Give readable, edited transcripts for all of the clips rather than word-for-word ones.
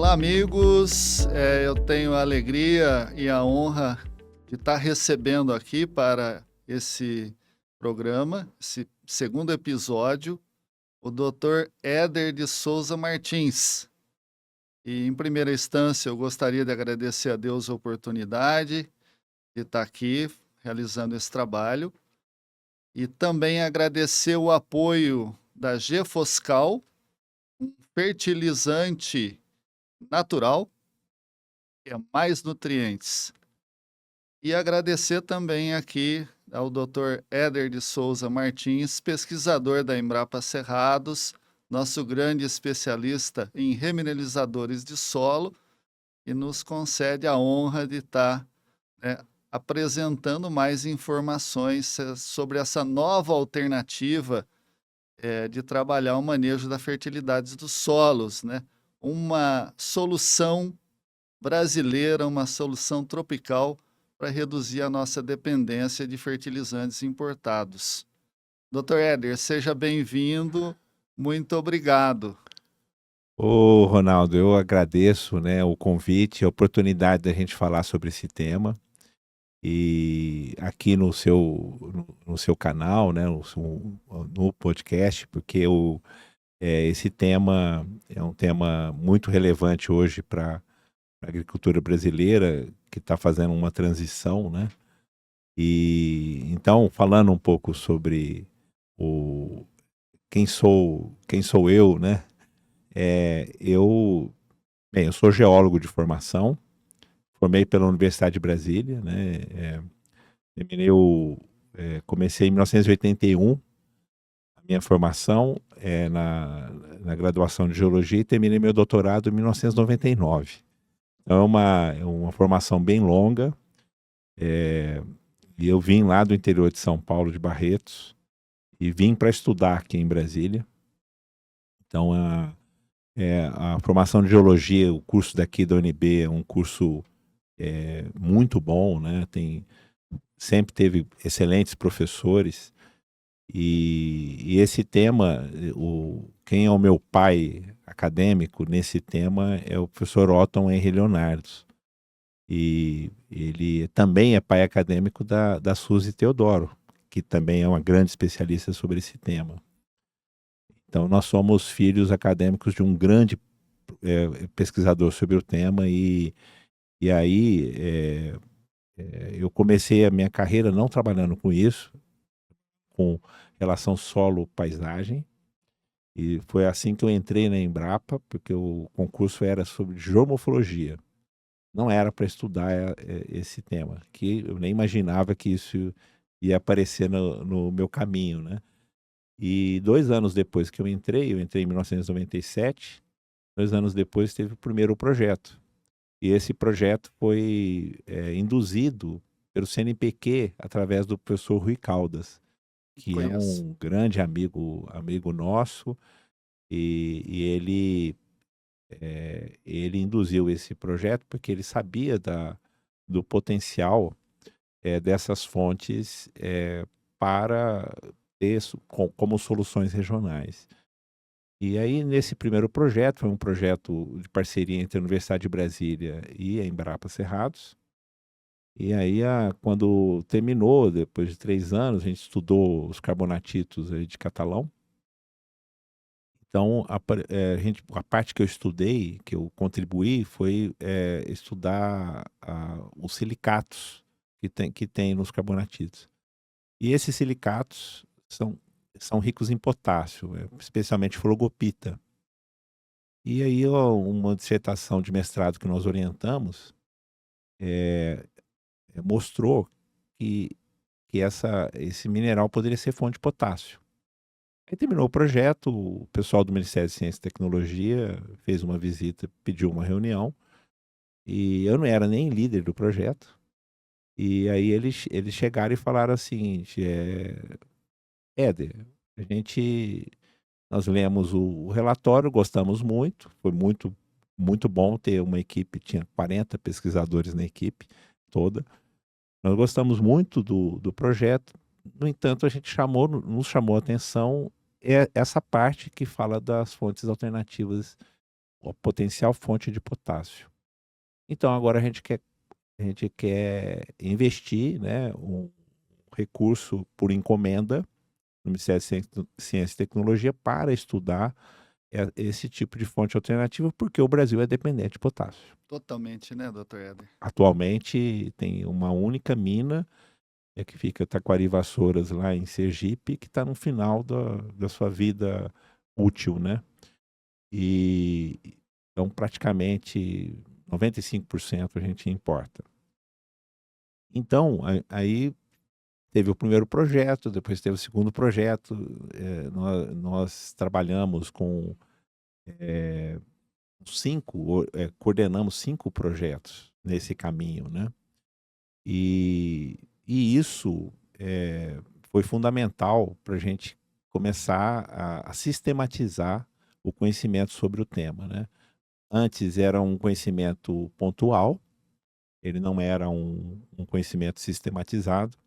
Olá, amigos. Eu tenho a alegria e a honra de estar recebendo aqui para esse programa, esse segundo episódio, o Dr. Éder de Souza Martins. E, em primeira instância, eu gostaria de agradecer a Deus a oportunidade de estar aqui realizando esse trabalho e também agradecer o apoio da Gefoscal, um fertilizante natural, que é mais nutrientes. E agradecer também aqui ao Dr. Éder de Souza Martins, pesquisador da Embrapa Cerrados, nosso grande especialista em remineralizadores de solo, e nos concede a honra de estar apresentando mais informações sobre essa nova alternativa de trabalhar o manejo da fertilidade dos solos, né? Uma solução brasileira, uma solução tropical para reduzir a nossa dependência de fertilizantes importados. Dr. Éder, seja bem-vindo, muito obrigado. Ô, Ronaldo, eu agradeço, né, o convite, a oportunidade da gente falar sobre esse tema. E aqui no seu canal, né, no podcast, porque esse tema é um tema muito relevante hoje para a agricultura brasileira, que está fazendo uma transição, né? E então, falando um pouco sobre o quem sou eu, né? Eu sou geólogo de formação, formei pela Universidade de Brasília, né? Comecei em 1981 a minha formação na graduação de geologia e terminei meu doutorado em 1999. Então é uma formação bem longa. E eu vim lá do interior de São Paulo, de Barretos, e vim para estudar aqui em Brasília. Então a formação de geologia, o curso daqui da UNB é um curso muito bom, né? Sempre teve excelentes professores. E esse tema, quem é o meu pai acadêmico nesse tema é o professor Otton Henri Leonardo. E ele também é pai acadêmico da Suzy Teodoro, que também é uma grande especialista sobre esse tema. Então, nós somos filhos acadêmicos de um grande pesquisador sobre o tema, e aí eu comecei a minha carreira não trabalhando com isso, com relação solo-paisagem, e foi assim que eu entrei na Embrapa, porque o concurso era sobre geomorfologia. Não era para estudar esse tema, que eu nem imaginava que isso ia aparecer no meu caminho, né? E 2 anos depois que eu entrei em 1997, 2 anos depois teve o primeiro projeto. E esse projeto foi induzido pelo CNPq através do professor Rui Caldas, que é Conheço. um grande amigo nosso, e ele induziu esse projeto porque ele sabia do potencial dessas fontes para ter como soluções regionais. E aí, nesse primeiro projeto, foi um projeto de parceria entre a Universidade de Brasília e a Embrapa Cerrados. E aí, quando terminou, depois de 3 anos, a gente estudou os carbonatitos aí de Catalão. Então, a parte que eu estudei, que eu contribuí, foi estudar os silicatos que tem nos carbonatitos. E esses silicatos são ricos em potássio, especialmente flogopita. E aí, uma dissertação de mestrado que nós orientamos mostrou que esse mineral poderia ser fonte de potássio. Aí terminou o projeto, o pessoal do Ministério de Ciência e Tecnologia fez uma visita, pediu uma reunião, e eu não era nem líder do projeto. E aí eles chegaram e falaram assim, Éder, nós lemos o relatório, gostamos muito, foi muito, muito bom ter uma equipe, tinha 40 pesquisadores na equipe toda. Nós gostamos muito do projeto, no entanto, nos chamou a atenção essa parte que fala das fontes alternativas a potencial fonte de potássio. Então agora a gente quer investir, né, um recurso por encomenda no Ministério de Ciência e Tecnologia para estudar esse tipo de fonte alternativa, porque o Brasil é dependente de potássio. Totalmente, né, doutor Éder? Atualmente tem uma única mina que fica Taquari Vassouras lá em Sergipe, que está no final da sua vida útil, né? E então praticamente 95% a gente importa. Então, aí teve o primeiro projeto, depois teve o segundo projeto. Nós trabalhamos com coordenamos 5 projetos nesse caminho, né? E isso foi fundamental para a gente começar a sistematizar o conhecimento sobre o tema, né? Antes era um conhecimento pontual, ele não era um conhecimento sistematizado.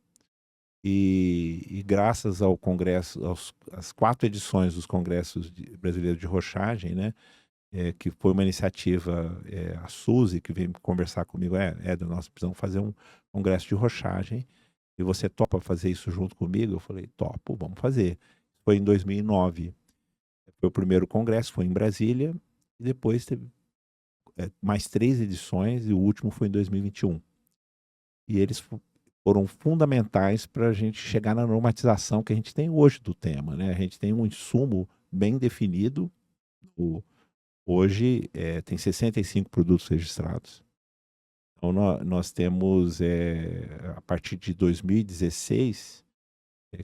E graças ao Congresso, às 4 edições dos Congressos Brasileiros de Rochagem, né, que foi uma iniciativa, a Suzy, que veio conversar comigo, nós precisamos fazer um congresso de rochagem, e você topa fazer isso junto comigo? Eu falei, topo, vamos fazer. Foi em 2009, foi o primeiro congresso, foi em Brasília, e depois teve mais 3 edições, e o último foi em 2021. E eles foram fundamentais para a gente chegar na normatização que a gente tem hoje do tema, né? A gente tem um insumo bem definido. Hoje tem 65 produtos registrados. Então nós temos, a partir de 2016,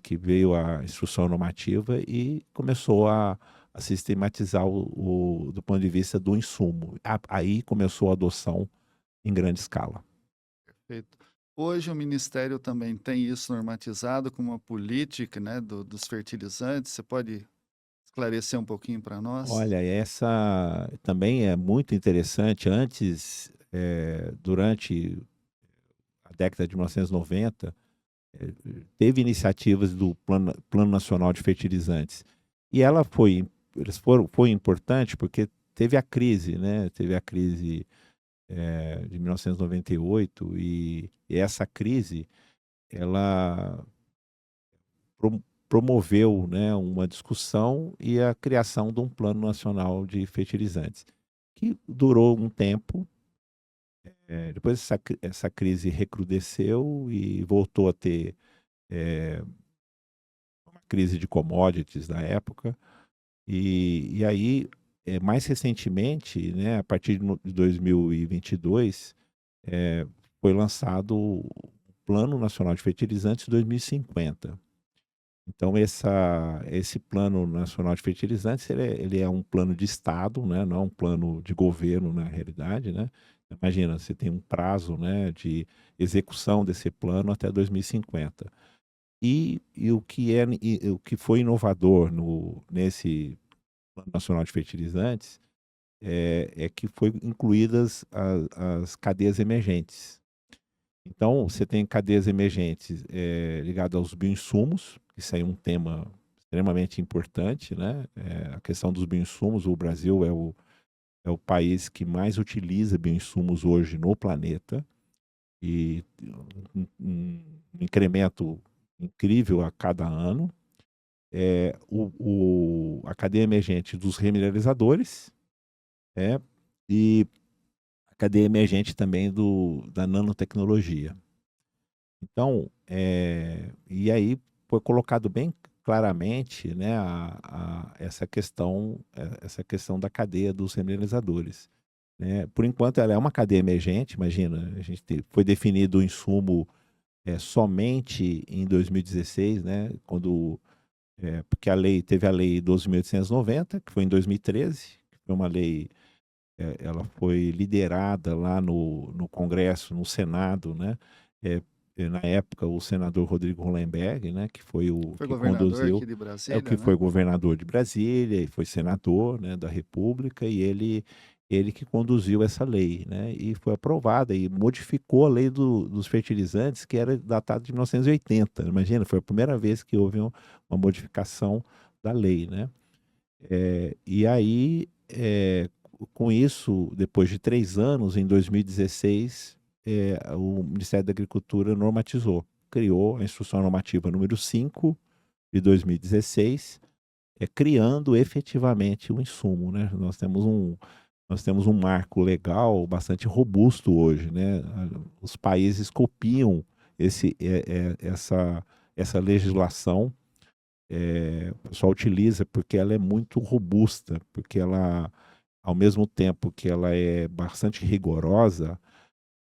que veio a instrução normativa e começou a sistematizar do ponto de vista do insumo. Aí começou a adoção em grande escala. Perfeito. Hoje o Ministério também tem isso normatizado como uma política, né, dos fertilizantes. Você pode esclarecer um pouquinho para nós? Olha, essa também é muito interessante. Antes, durante a década de 1990, teve iniciativas do Plano Nacional de Fertilizantes. E foi importante porque teve a crise, né? Teve a crise de 1998, e essa crise, ela promoveu, né, uma discussão e a criação de um Plano Nacional de Fertilizantes, que durou um tempo. Depois essa crise recrudesceu e voltou a ter uma crise de commodities na época. E aí, mais recentemente, né, a partir de 2022, foi lançado o Plano Nacional de Fertilizantes 2050. Então, esse Plano Nacional de Fertilizantes, ele é um plano de Estado, né? Não é um plano de governo, na realidade, né? Imagina, você tem um prazo, né, de execução desse plano até 2050. E o que foi inovador nesse Plano Nacional de Fertilizantes é que foi incluídas as cadeias emergentes. Então, você tem cadeias emergentes ligadas aos bioinsumos. Isso aí é um tema extremamente importante, né? A questão dos bioinsumos. O Brasil é o país que mais utiliza bioinsumos hoje no planeta, e um incremento incrível a cada ano. A cadeia emergente dos remineralizadores, e a cadeia emergente também da nanotecnologia. Então, e aí foi colocado bem claramente, né, essa questão da cadeia dos remineralizadores, né? Por enquanto ela é uma cadeia emergente. Imagina, foi definido o insumo somente em 2016, né, porque teve a lei 12.890, que foi em 2013, que foi uma lei, ela foi liderada lá no Congresso, no Senado, né? Na época, o senador Rodrigo Hollenberg, né, que foi o Foi que governador conduziu, aqui de o Brasília, que né? foi governador de Brasília e foi senador, né, da República, e ele que conduziu essa lei, né, e foi aprovada e modificou a lei dos fertilizantes, que era datada de 1980. Imagina, foi a primeira vez que houve uma modificação da lei, né? E aí com isso, depois de 3 anos, em 2016, o Ministério da Agricultura normatizou, criou a Instrução Normativa número 5 de 2016, criando efetivamente o insumo, né? Nós temos um marco legal bastante robusto hoje, né? Os países copiam essa legislação, o pessoal utiliza porque ela é muito robusta, porque ela, ao mesmo tempo que ela é bastante rigorosa,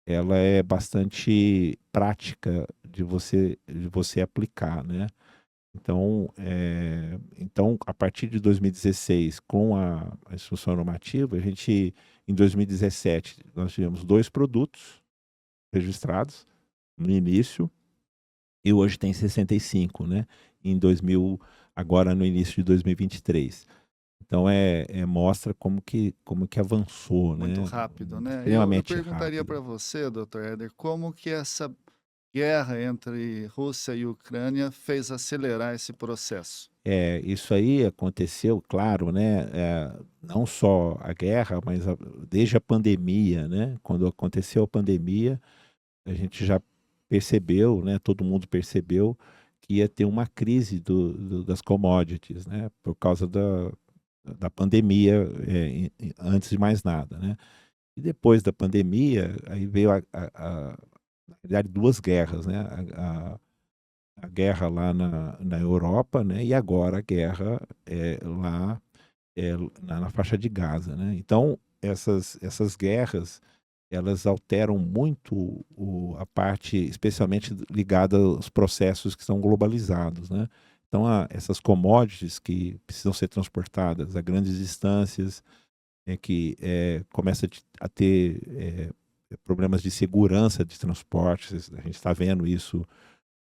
ela é bastante prática de você aplicar, né? Então, a partir de 2016, com a instrução normativa, em 2017, nós tivemos 2 produtos registrados no início, e hoje tem 65, né? Agora no início de 2023. Então, mostra como que avançou, Muito né? rápido, né? Eu Extremamente perguntaria para rápido. você, doutor Éder, como que essa guerra entre Rússia e Ucrânia fez acelerar esse processo? Isso aí aconteceu, claro, né? Não só a guerra, mas desde a pandemia, né? Quando aconteceu a pandemia, a gente já percebeu, né? Todo mundo percebeu que ia ter uma crise das commodities, né? Por causa da pandemia, antes de mais nada, né? E depois da pandemia, aí veio na verdade, 2 guerras, né? A guerra lá na Europa, né? E agora a guerra lá na faixa de Gaza, né? Então, essas guerras, elas alteram muito a parte, especialmente ligada aos processos que são globalizados, né? Então, essas commodities que precisam ser transportadas a grandes distâncias, que começa a ter problemas de segurança de transportes. A gente está vendo isso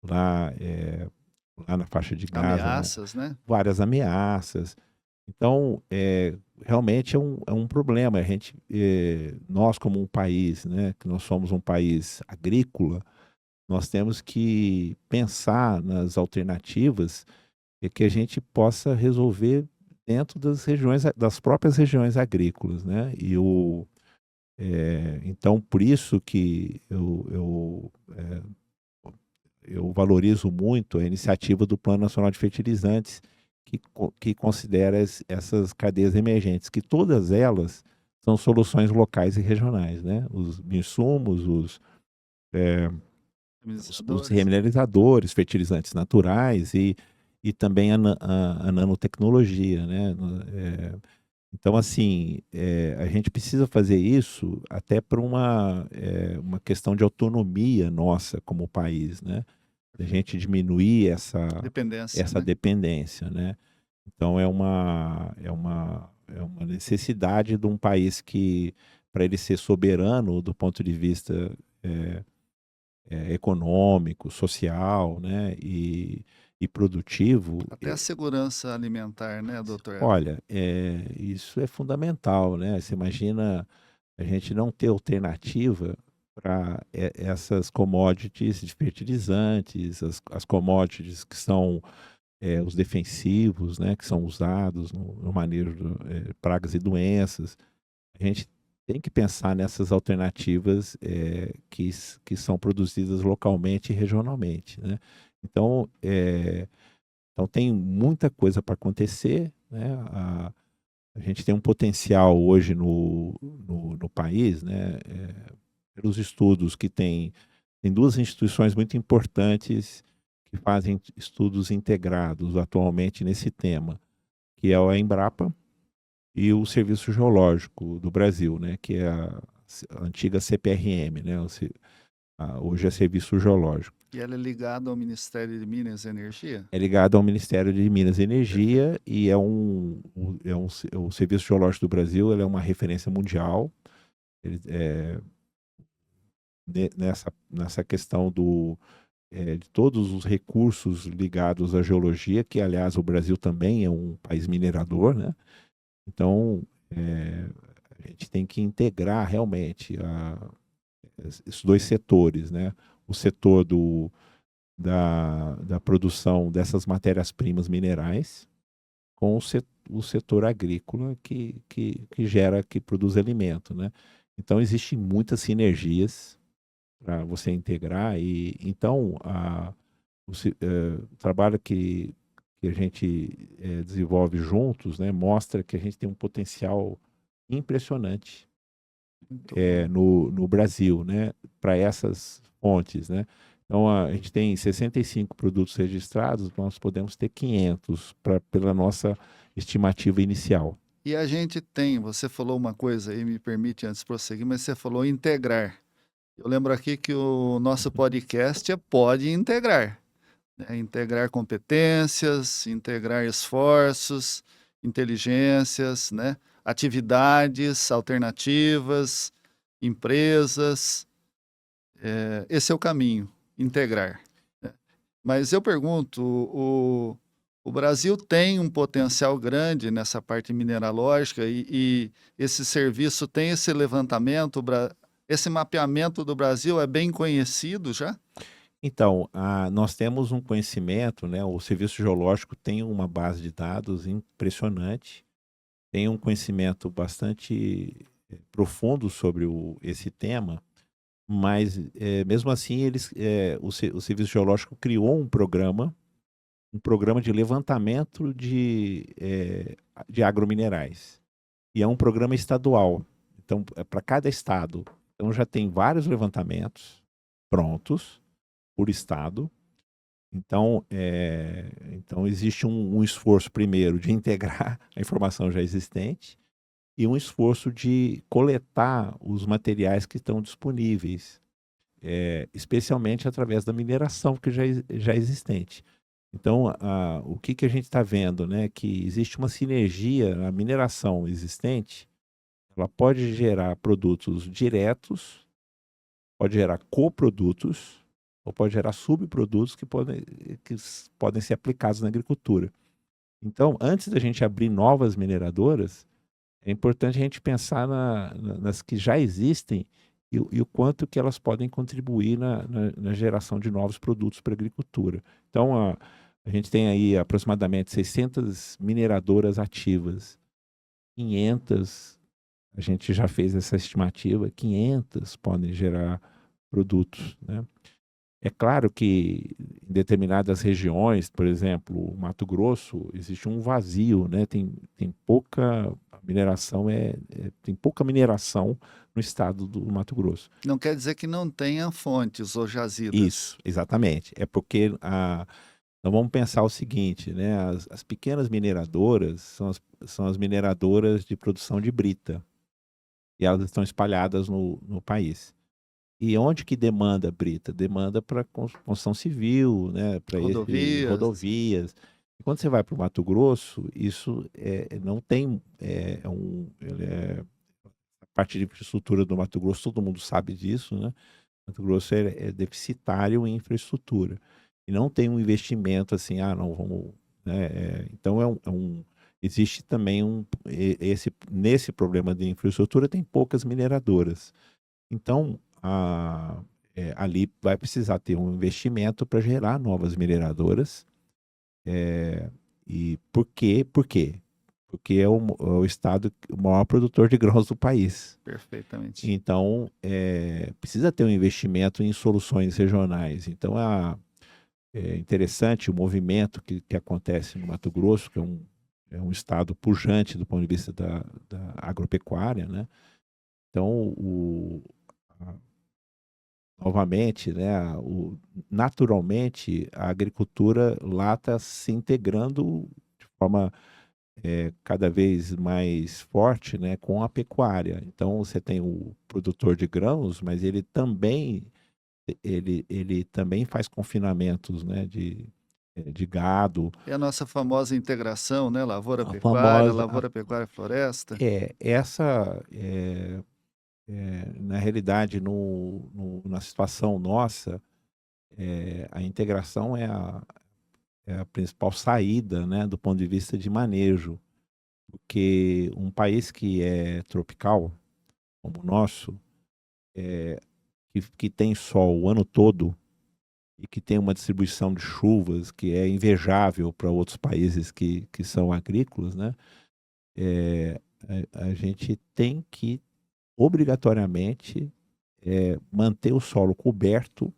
lá, lá na faixa de Gaza, né? Ameaças, né? Várias ameaças. Então, realmente é um problema. Nós, como um país, né, que nós somos um país agrícola, nós temos que pensar nas alternativas que a gente possa resolver dentro das próprias regiões agrícolas, né? Então, por isso que eu valorizo muito a iniciativa do Plano Nacional de Fertilizantes, que considera essas cadeias emergentes, que todas elas são soluções locais e regionais, né? Os insumos, os Administradores. remineralizadores, fertilizantes naturais e também a nanotecnologia, né? Então, assim, a gente precisa fazer isso até por uma questão de autonomia nossa como país, né? A gente diminuir Dependência, essa né? dependência, né? Então, é uma necessidade de um país que, para ele ser soberano do ponto de vista é, econômico, social, né? E produtivo. Até a segurança alimentar, né, doutor Éder? Olha, isso é fundamental, né? Você imagina a gente não ter alternativa para essas commodities de fertilizantes, as commodities que são os defensivos, né, que são usados no manejo de pragas e doenças. A gente tem que pensar nessas alternativas que são produzidas localmente e regionalmente, né? Então, então tem muita coisa para acontecer, né? A gente tem um potencial hoje no país, né? Pelos estudos que tem 2 instituições muito importantes que fazem estudos integrados atualmente nesse tema, que é a Embrapa e o Serviço Geológico do Brasil, né? Que é a antiga CPRM, né? Hoje é Serviço Geológico. E ela é ligada ao Ministério de Minas e Energia? É ligado ao Ministério de Minas e Perfeito. Energia e o Serviço Geológico do Brasil, ele é uma referência mundial. Ele, nessa questão de todos os recursos ligados à geologia, que aliás o Brasil também é um país minerador, né? Então, a gente tem que integrar realmente esses 2 setores, né? O setor da produção dessas matérias-primas minerais com o setor agrícola que gera, que produz alimento, né? Então, existem muitas sinergias para você integrar e então o trabalho que a gente desenvolve juntos, né, mostra que a gente tem um potencial impressionante Muito bom. no Brasil, né, para essas fontes, né? Então, a gente tem 65 produtos registrados, nós podemos ter 500 pela nossa estimativa inicial. E a gente tem, você falou uma coisa aí, me permite antes de prosseguir, mas você falou integrar. Eu lembro aqui que o nosso podcast é Pode Integrar, né? Integrar competências, integrar esforços, inteligências, né? Atividades alternativas, empresas. Esse é o caminho, integrar, né? Mas eu pergunto, o Brasil tem um potencial grande nessa parte mineralógica e esse serviço tem esse levantamento, esse mapeamento do Brasil é bem conhecido já? Então, nós temos um conhecimento, né? O Serviço Geológico tem uma base de dados impressionante, tem um conhecimento bastante profundo sobre esse tema, mas mesmo assim o Serviço Geológico criou um programa de levantamento de agrominerais. E é um programa estadual. Então, é para cada estado. Então, já tem vários levantamentos prontos por estado. Então, existe um esforço, primeiro, de integrar a informação já existente e um esforço de coletar os materiais que estão disponíveis, especialmente através da mineração que já é existente. Então, o que a gente está vendo, né? Que existe uma sinergia, a mineração existente, ela pode gerar produtos diretos, pode gerar coprodutos, ou pode gerar subprodutos que podem ser aplicados na agricultura. Então, antes da gente abrir novas mineradoras, é importante a gente pensar nas que já existem e o quanto que elas podem contribuir na geração de novos produtos para a agricultura. Então, a gente tem aí aproximadamente 600 mineradoras ativas, 500, a gente já fez essa estimativa, 500 podem gerar produtos, né? É claro que em determinadas regiões, por exemplo, o Mato Grosso, existe um vazio, né? Tem pouca mineração, tem pouca mineração no estado do Mato Grosso. Não quer dizer que não tenha fontes ou jazidas. Isso, exatamente. É porque nós vamos pensar o seguinte, né? As pequenas mineradoras são as mineradoras de produção de brita. E elas estão espalhadas no país. E onde que demanda brita? Demanda para construção civil, né? Para rodovias. E quando você vai para o Mato Grosso, isso não tem a parte de infraestrutura do Mato Grosso, todo mundo sabe disso, né? O Mato Grosso é deficitário em infraestrutura. E não tem um investimento assim, não, vamos... Né? Então, existe também nesse problema de infraestrutura, tem poucas mineradoras. Então, ali vai precisar ter um investimento para gerar novas mineradoras. E por quê? Por quê? Porque é o estado o maior produtor de grãos do país. Perfeitamente. Então, precisa ter um investimento em soluções regionais. Então, é interessante o movimento que acontece no Mato Grosso, que é um estado pujante do ponto de vista da agropecuária, né? Então, novamente, né, naturalmente, a agricultura lá está se integrando de forma cada vez mais forte, né, com a pecuária. Então, você tem o produtor de grãos, mas ele também faz confinamentos, né, de gado. É a nossa famosa integração, né? A Lavoura-pecuária, famosa, lavoura-pecuária-floresta. na realidade, na situação nossa, a integração é a principal saída, né, do ponto de vista de manejo, porque um país que é tropical, como o nosso, que tem sol o ano todo, e que tem uma distribuição de chuvas que é invejável para outros países que são agrícolas, né? A gente tem que obrigatoriamente manter o solo coberto,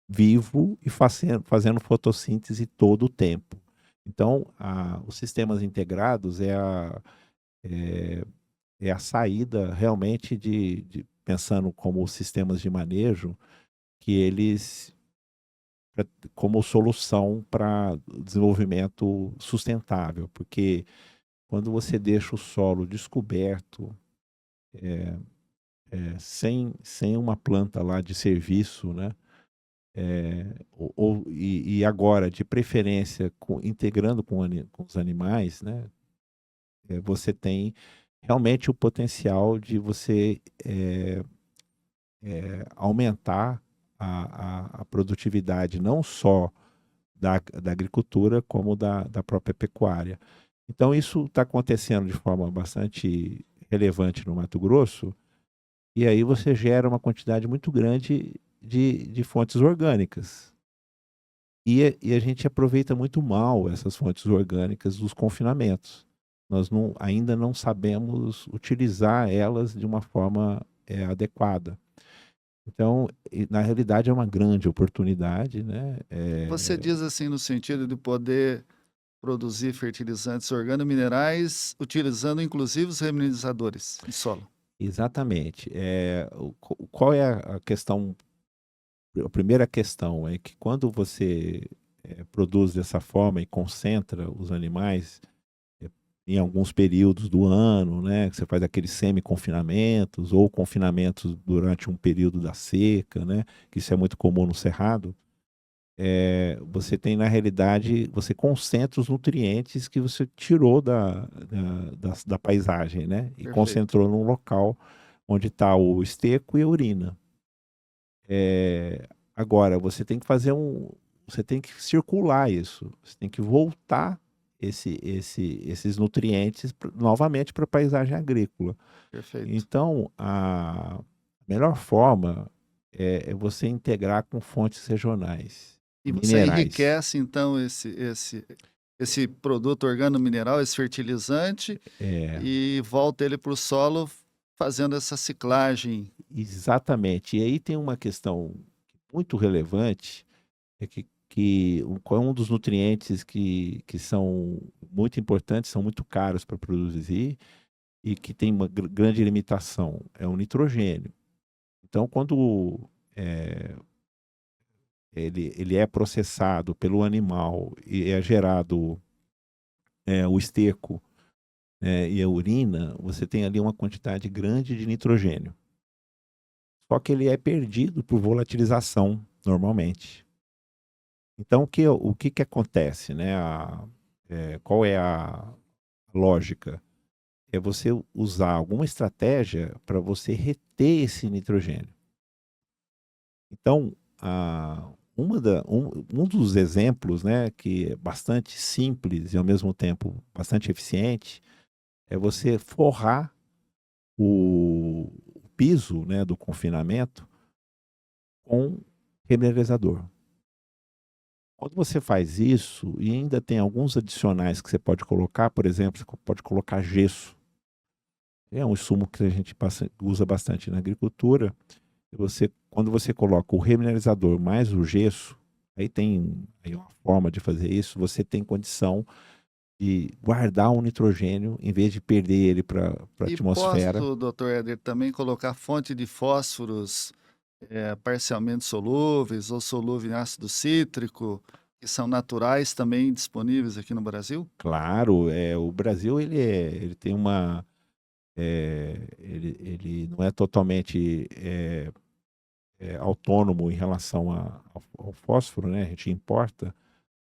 vivo e fazendo fotossíntese todo o tempo. Então, os sistemas integrados é, é a saída realmente pensando como sistemas de manejo, que eles como solução para desenvolvimento sustentável, porque quando você deixa o solo descoberto, sem uma planta lá de serviço, né? E agora, de preferência, integrando com os animais, né? Você tem realmente o potencial de você aumentar a produtividade, não só da agricultura, como da própria pecuária. Então, isso está acontecendo de forma bastante relevante no Mato Grosso, e aí você gera uma quantidade muito grande de fontes orgânicas. E a gente aproveita muito mal essas fontes orgânicas dos confinamentos. Nós ainda não sabemos utilizar elas de uma forma adequada. Então, na realidade, é uma grande oportunidade, né? Você diz assim no sentido de poder produzir fertilizantes organominerais utilizando inclusive os remineralizadores de solo. Exatamente. Qual é a questão? A primeira questão é que quando você produz dessa forma e concentra os animais em alguns períodos do ano, né, que você faz aqueles semi-confinamentos ou confinamentos durante um período da seca, né, que isso é muito comum no Cerrado, você tem, na realidade, você concentra os nutrientes que você tirou da paisagem, né, e Perfeito. concentrou num local onde está o esterco e a urina. Agora, você tem que você tem que circular isso, você tem que voltar esses nutrientes novamente para a paisagem agrícola. Perfeito. Então, a melhor forma é você integrar com fontes regionais, E você minerais. enriquece, então, esse produto organomineral, esse fertilizante, e volta ele para o solo fazendo essa ciclagem. Exatamente. E aí tem uma questão muito relevante, é qual é um dos nutrientes que são muito importantes, são muito caros para produzir e que tem uma grande limitação, é o nitrogênio. Então, quando ele é processado pelo animal e é gerado o esterco e a urina, você tem ali uma quantidade grande de nitrogênio. Só que ele é perdido por volatilização, normalmente. Então, o que acontece, né? Qual é a lógica? É você usar alguma estratégia para você reter esse nitrogênio. Então, um dos exemplos, né, que é bastante simples e ao mesmo tempo bastante eficiente, é você forrar o piso, né, do confinamento com remineralizador. Quando você faz isso, e ainda tem alguns adicionais que você pode colocar, por exemplo, você pode colocar gesso. É um insumo que a gente usa bastante na agricultura. Quando você coloca o remineralizador mais o gesso, aí tem uma forma de fazer isso, você tem condição de guardar o nitrogênio em vez de perder ele para a atmosfera. E posso, Dr. Éder, também colocar fonte de fósforos parcialmente solúveis ou solúvel em ácido cítrico, que são naturais também disponíveis aqui no Brasil? Claro, o Brasil ele tem uma ele não é totalmente autônomo em relação ao fósforo, né? A gente importa,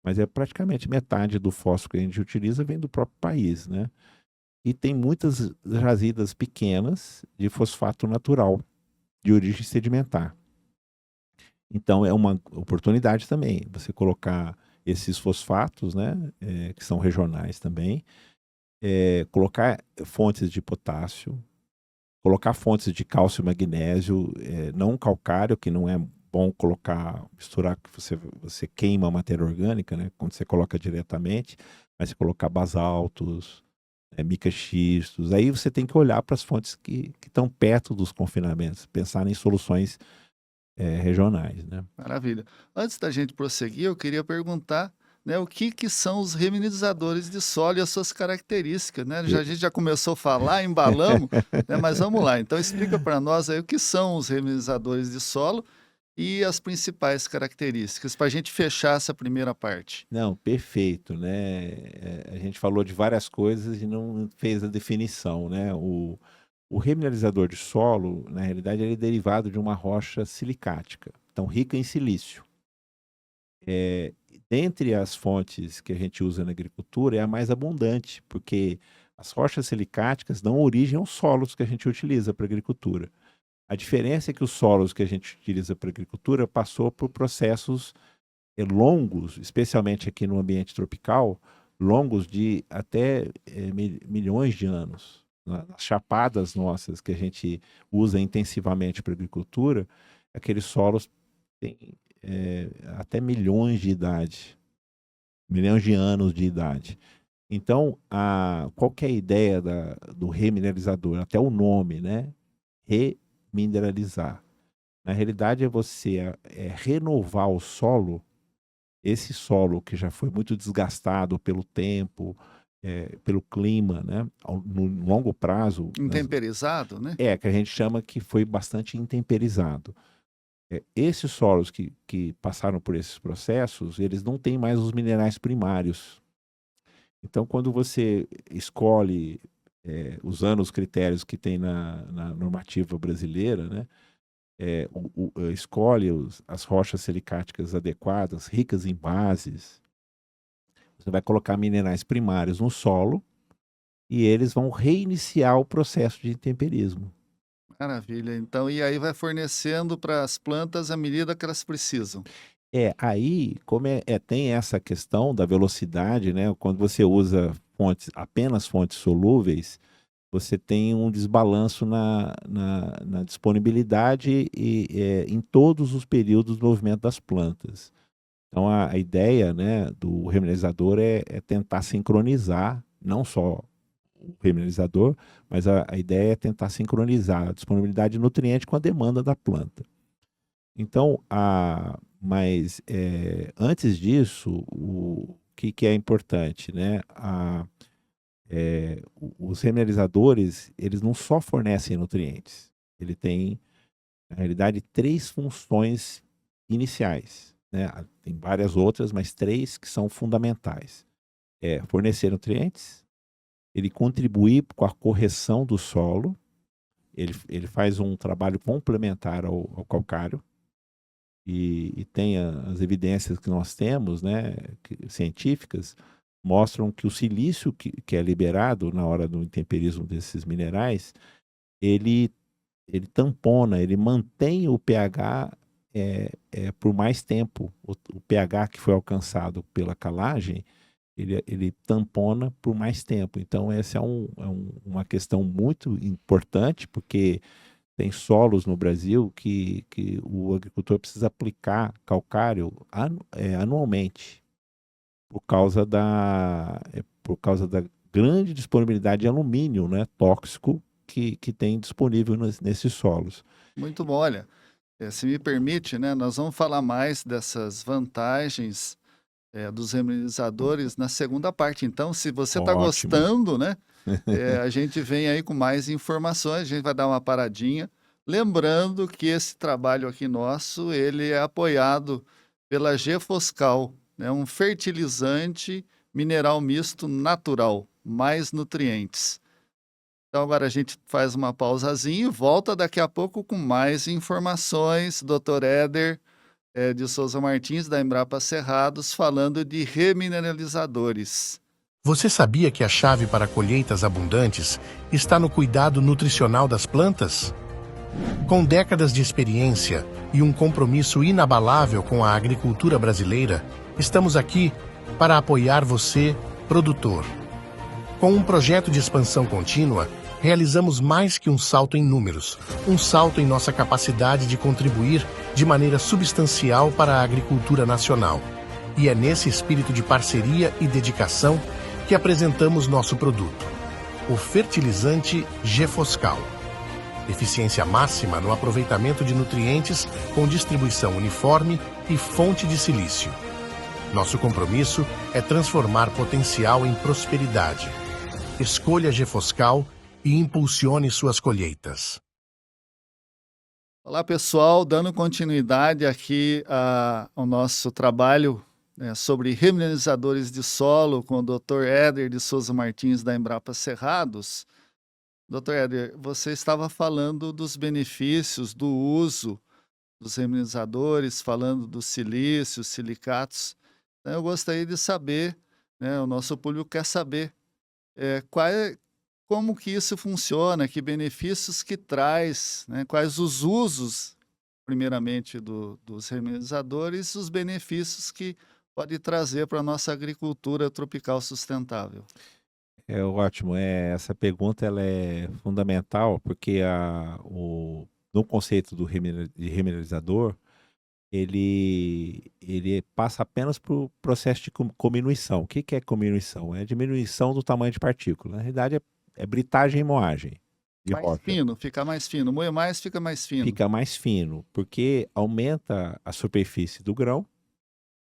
mas praticamente metade do fósforo que a gente utiliza vem do próprio país, né? E tem muitas jazidas pequenas de fosfato natural, de origem sedimentar. Então, é uma oportunidade também você colocar esses fosfatos, né, que são regionais também, colocar fontes de potássio, colocar fontes de cálcio e magnésio, não calcário, que não é bom misturar, que você queima a matéria orgânica, né? Quando você coloca diretamente, mas você colocar basaltos, micaxistos, aí você tem que olhar para as fontes que estão perto dos confinamentos, pensar em soluções regionais, né? Maravilha. Antes da gente prosseguir, eu queria perguntar, né, o que são os remineralizadores de solo e as suas características, né? A gente já começou a falar, embalamos, né, mas vamos lá. Então explica para nós aí o que são os remineralizadores de solo e as principais características, para a gente fechar essa primeira parte. Não, perfeito, né? A gente falou de várias coisas e não fez a definição, né? O remineralizador de solo, na realidade, ele é derivado de uma rocha silicática, então rica em silício. Dentre as fontes que a gente usa na agricultura, é a mais abundante, porque as rochas silicáticas dão origem aos solos que a gente utiliza para a agricultura. A diferença é que os solos que a gente utiliza para a agricultura passou por processos longos, especialmente aqui no ambiente tropical, longos de até milhões de anos. Nas chapadas nossas que a gente usa intensivamente para a agricultura, aqueles solos têm até milhões de idade, milhões de anos de idade. Então, qual que é a ideia do remineralizador? Até o nome, né? Remineralizar. Na realidade, é você renovar o solo, esse solo que já foi muito desgastado pelo tempo, pelo clima, né? No longo prazo. Intemperizado, né? Que a gente chama que foi bastante intemperizado. Esses solos que passaram por esses processos, eles não têm mais os minerais primários. Então, quando você escolhe, usando os critérios que tem na normativa brasileira, né, escolhe as rochas silicáticas adequadas, ricas em bases, você vai colocar minerais primários no solo e eles vão reiniciar o processo de intemperismo. Maravilha. Então, e aí vai fornecendo para as plantas à medida que elas precisam. Aí, como tem essa questão da velocidade, né? Quando você usa apenas fontes solúveis, você tem um desbalanço na disponibilidade e em todos os períodos do movimento das plantas. Então, a ideia, né, do remineralizador é tentar sincronizar, não só o remineralizador, mas a ideia é tentar sincronizar a disponibilidade de nutriente com a demanda da planta. Então, mas antes disso, o que é importante, né? Os remineralizadores, eles não só fornecem nutrientes, ele tem, na realidade, 3 funções iniciais, né? Tem várias outras, mas 3 que são fundamentais. Fornecer nutrientes, ele contribuir com a correção do solo, ele faz um trabalho complementar ao calcário, e tem as evidências que nós temos, né, científicas, mostram que o silício que é liberado na hora do intemperismo desses minerais, ele tampona, ele mantém o pH por mais tempo. O pH que foi alcançado pela calagem, ele tampona por mais tempo. Então, essa é uma questão muito importante, porque tem solos no Brasil que o agricultor precisa aplicar calcário anualmente, por causa da grande disponibilidade de alumínio, né, tóxico, que tem disponível nesses solos. Muito bom. Olha, se me permite, né, nós vamos falar mais dessas vantagens dos remineralizadores na segunda parte. Então, se você está gostando, né, a gente vem aí com mais informações, a gente vai dar uma paradinha. Lembrando que esse trabalho aqui nosso, ele é apoiado pela Gefoscal, né, um fertilizante mineral misto natural, mais nutrientes. Então agora a gente faz uma pausazinha e volta daqui a pouco com mais informações. Dr. Éder de Souza Martins, da Embrapa Cerrados, falando de remineralizadores. Você sabia que a chave para colheitas abundantes está no cuidado nutricional das plantas? Com décadas de experiência e um compromisso inabalável com a agricultura brasileira, estamos aqui para apoiar você, produtor. Com um projeto de expansão contínua, realizamos mais que um salto em números, um salto em nossa capacidade de contribuir de maneira substancial para a agricultura nacional. E é nesse espírito de parceria e dedicação que apresentamos nosso produto, o fertilizante Gefoscal. Eficiência máxima no aproveitamento de nutrientes com distribuição uniforme e fonte de silício. Nosso compromisso é transformar potencial em prosperidade. Escolha Gefoscal e impulsione suas colheitas. Olá, pessoal, dando continuidade aqui ao nosso trabalho sobre remineralizadores de solo com o Dr. Éder de Souza Martins da Embrapa Cerrados. Dr. Éder, você estava falando dos benefícios do uso dos remineralizadores, falando dos silícios, silicatos. Então, eu gostaria de saber, o nosso público quer saber como que isso funciona, que benefícios que traz, quais os usos, primeiramente, dos remineralizadores e os benefícios que pode trazer para a nossa agricultura tropical sustentável. É ótimo. Essa pergunta ela é fundamental porque no conceito de remineralizador, ele passa apenas por o processo de cominuição. O que é cominuição? É a diminuição do tamanho de partícula. Na realidade, é britagem e moagem de Mais rocha. fino, fica mais fino. Moer mais, fica mais fino. Fica mais fino, porque aumenta a superfície do grão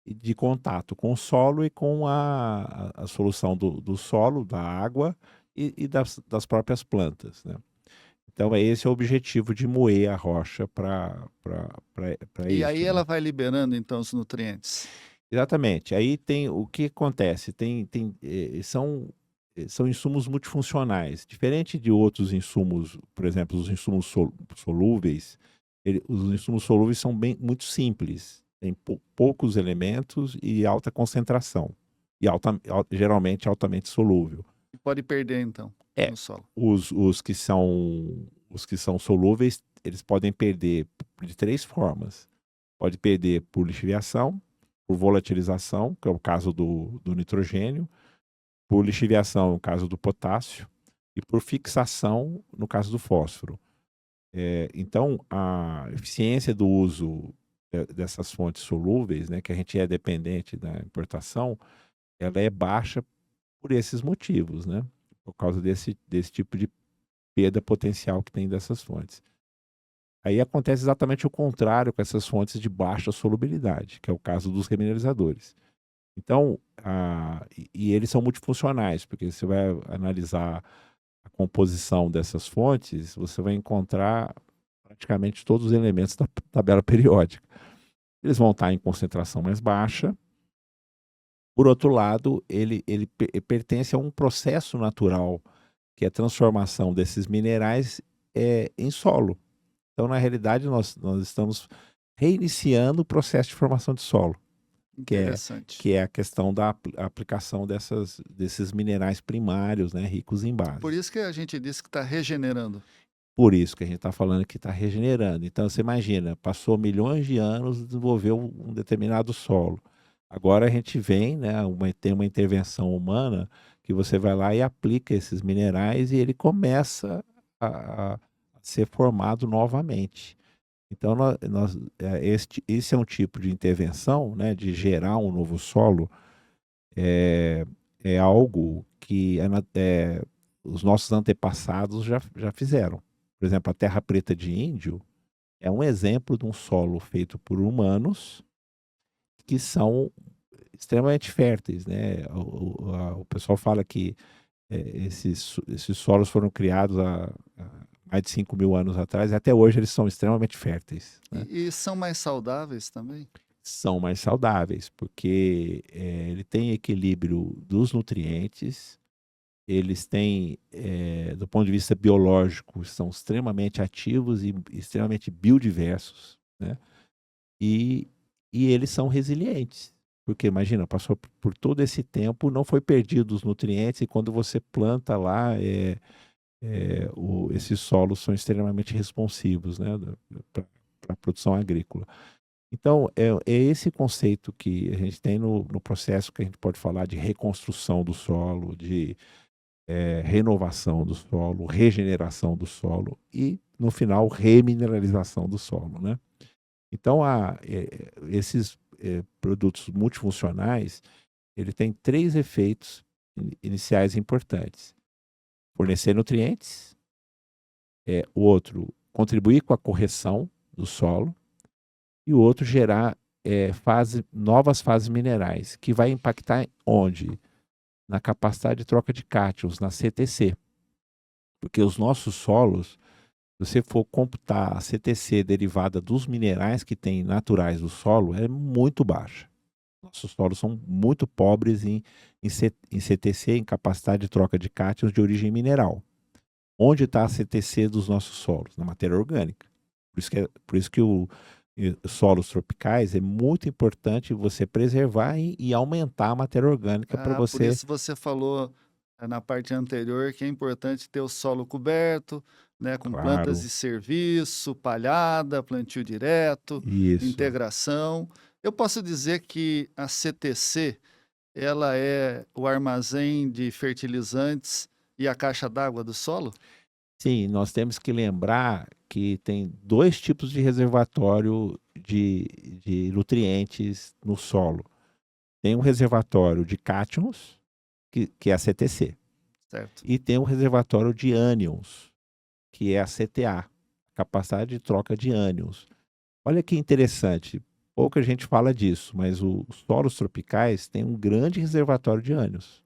de contato com o solo e com a solução do solo, da água e das próprias plantas, né? Então, esse é o objetivo de moer a rocha para isso. E aí né? ela vai liberando, então, os nutrientes. Exatamente. Aí tem o que acontece? São insumos multifuncionais. Diferente de outros insumos, por exemplo, os insumos solúveis, os insumos solúveis são muito simples. Tem poucos elementos e alta concentração. E geralmente altamente solúvel. E pode perder, então, no solo. Os que são solúveis, eles podem perder de 3 formas. Pode perder por lixiviação, por volatilização, que é o caso do nitrogênio, por lixiviação, no caso do potássio, e por fixação, no caso do fósforo. Então, a eficiência do uso dessas fontes solúveis, que a gente é dependente da importação, ela é baixa por esses motivos, por causa desse tipo de perda potencial que tem dessas fontes. Aí acontece exatamente o contrário com essas fontes de baixa solubilidade, que é o caso dos remineralizadores. Então, e eles são multifuncionais, porque você vai analisar a composição dessas fontes, você vai encontrar praticamente todos os elementos da tabela periódica. Eles vão estar em concentração mais baixa. Por outro lado, ele pertence a um processo natural, que é a transformação desses minerais em solo. Então, na realidade, nós estamos reiniciando o processo de formação de solo. Interessante. Que é a questão da aplicação desses minerais primários, ricos em base. Por isso que a gente disse que está regenerando. Por isso que a gente está falando que está regenerando. Então, você imagina, passou milhões de anos, desenvolveu um determinado solo. Agora a gente vem, tem uma intervenção humana que você vai lá e aplica esses minerais e ele começa a ser formado novamente. Então, esse é um tipo de intervenção, de gerar um novo solo, é algo que os nossos antepassados já fizeram. Por exemplo, a terra preta de índio é um exemplo de um solo feito por humanos que são extremamente férteis, O pessoal fala que esses solos foram criados há mais de 5.000 anos atrás, e até hoje eles são extremamente férteis. E são mais saudáveis também? São mais saudáveis, porque ele tem equilíbrio dos nutrientes, eles têm, do ponto de vista biológico, são extremamente ativos e extremamente biodiversos, E eles são resilientes, porque imagina, passou por todo esse tempo, não foi perdido os nutrientes, e quando você planta lá, esses solos são extremamente responsivos, para a produção agrícola. Então, é esse conceito que a gente tem no processo que a gente pode falar de reconstrução do solo, de renovação do solo, regeneração do solo e, no final, remineralização do solo, né? Então, esses produtos multifuncionais, ele tem 3 efeitos iniciais importantes. Fornecer nutrientes, o outro, contribuir com a correção do solo, e o outro, gerar novas fases minerais, que vai impactar onde? Na capacidade de troca de cátions, na CTC. Porque os nossos solos, se você for computar a CTC derivada dos minerais que tem naturais do solo, é muito baixa. Nossos solos são muito pobres em CTC, em capacidade de troca de cátions de origem mineral. Onde está a CTC dos nossos solos? Na matéria orgânica. Por isso que solos tropicais é muito importante você preservar e aumentar a matéria orgânica para Por você... isso você falou na parte anterior que é importante ter o solo coberto, né, com plantas Claro, de serviço, palhada, plantio direto, isso. integração. Eu posso dizer que a CTC, ela é o armazém de fertilizantes e a caixa d'água do solo? Sim, nós temos que lembrar que tem 2 tipos de reservatório de nutrientes no solo. Tem um reservatório de cátions, que é a CTC, Certo. e tem um reservatório de ânions, que é a CTA, capacidade de troca de ânions. Olha que interessante, pouca gente fala disso, mas os solos tropicais têm um grande reservatório de ânions.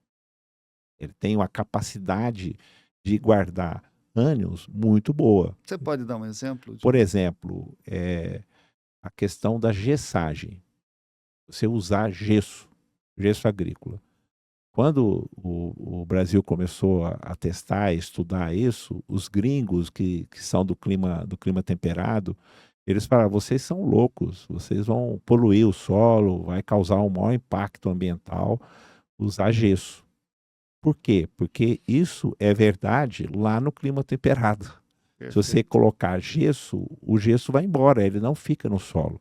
Ele tem uma capacidade de guardar ânions muito boa. Você pode dar um exemplo? Por exemplo, a questão da gessagem. Você usar gesso agrícola. Quando o Brasil começou a testar e estudar isso, os gringos que são do clima temperado, eles falaram: vocês são loucos, vocês vão poluir o solo, vai causar um maior impacto ambiental usar gesso. Por quê? Porque isso é verdade lá no clima temperado. Se você Perfeito. colocar gesso, o gesso vai embora, ele não fica no solo.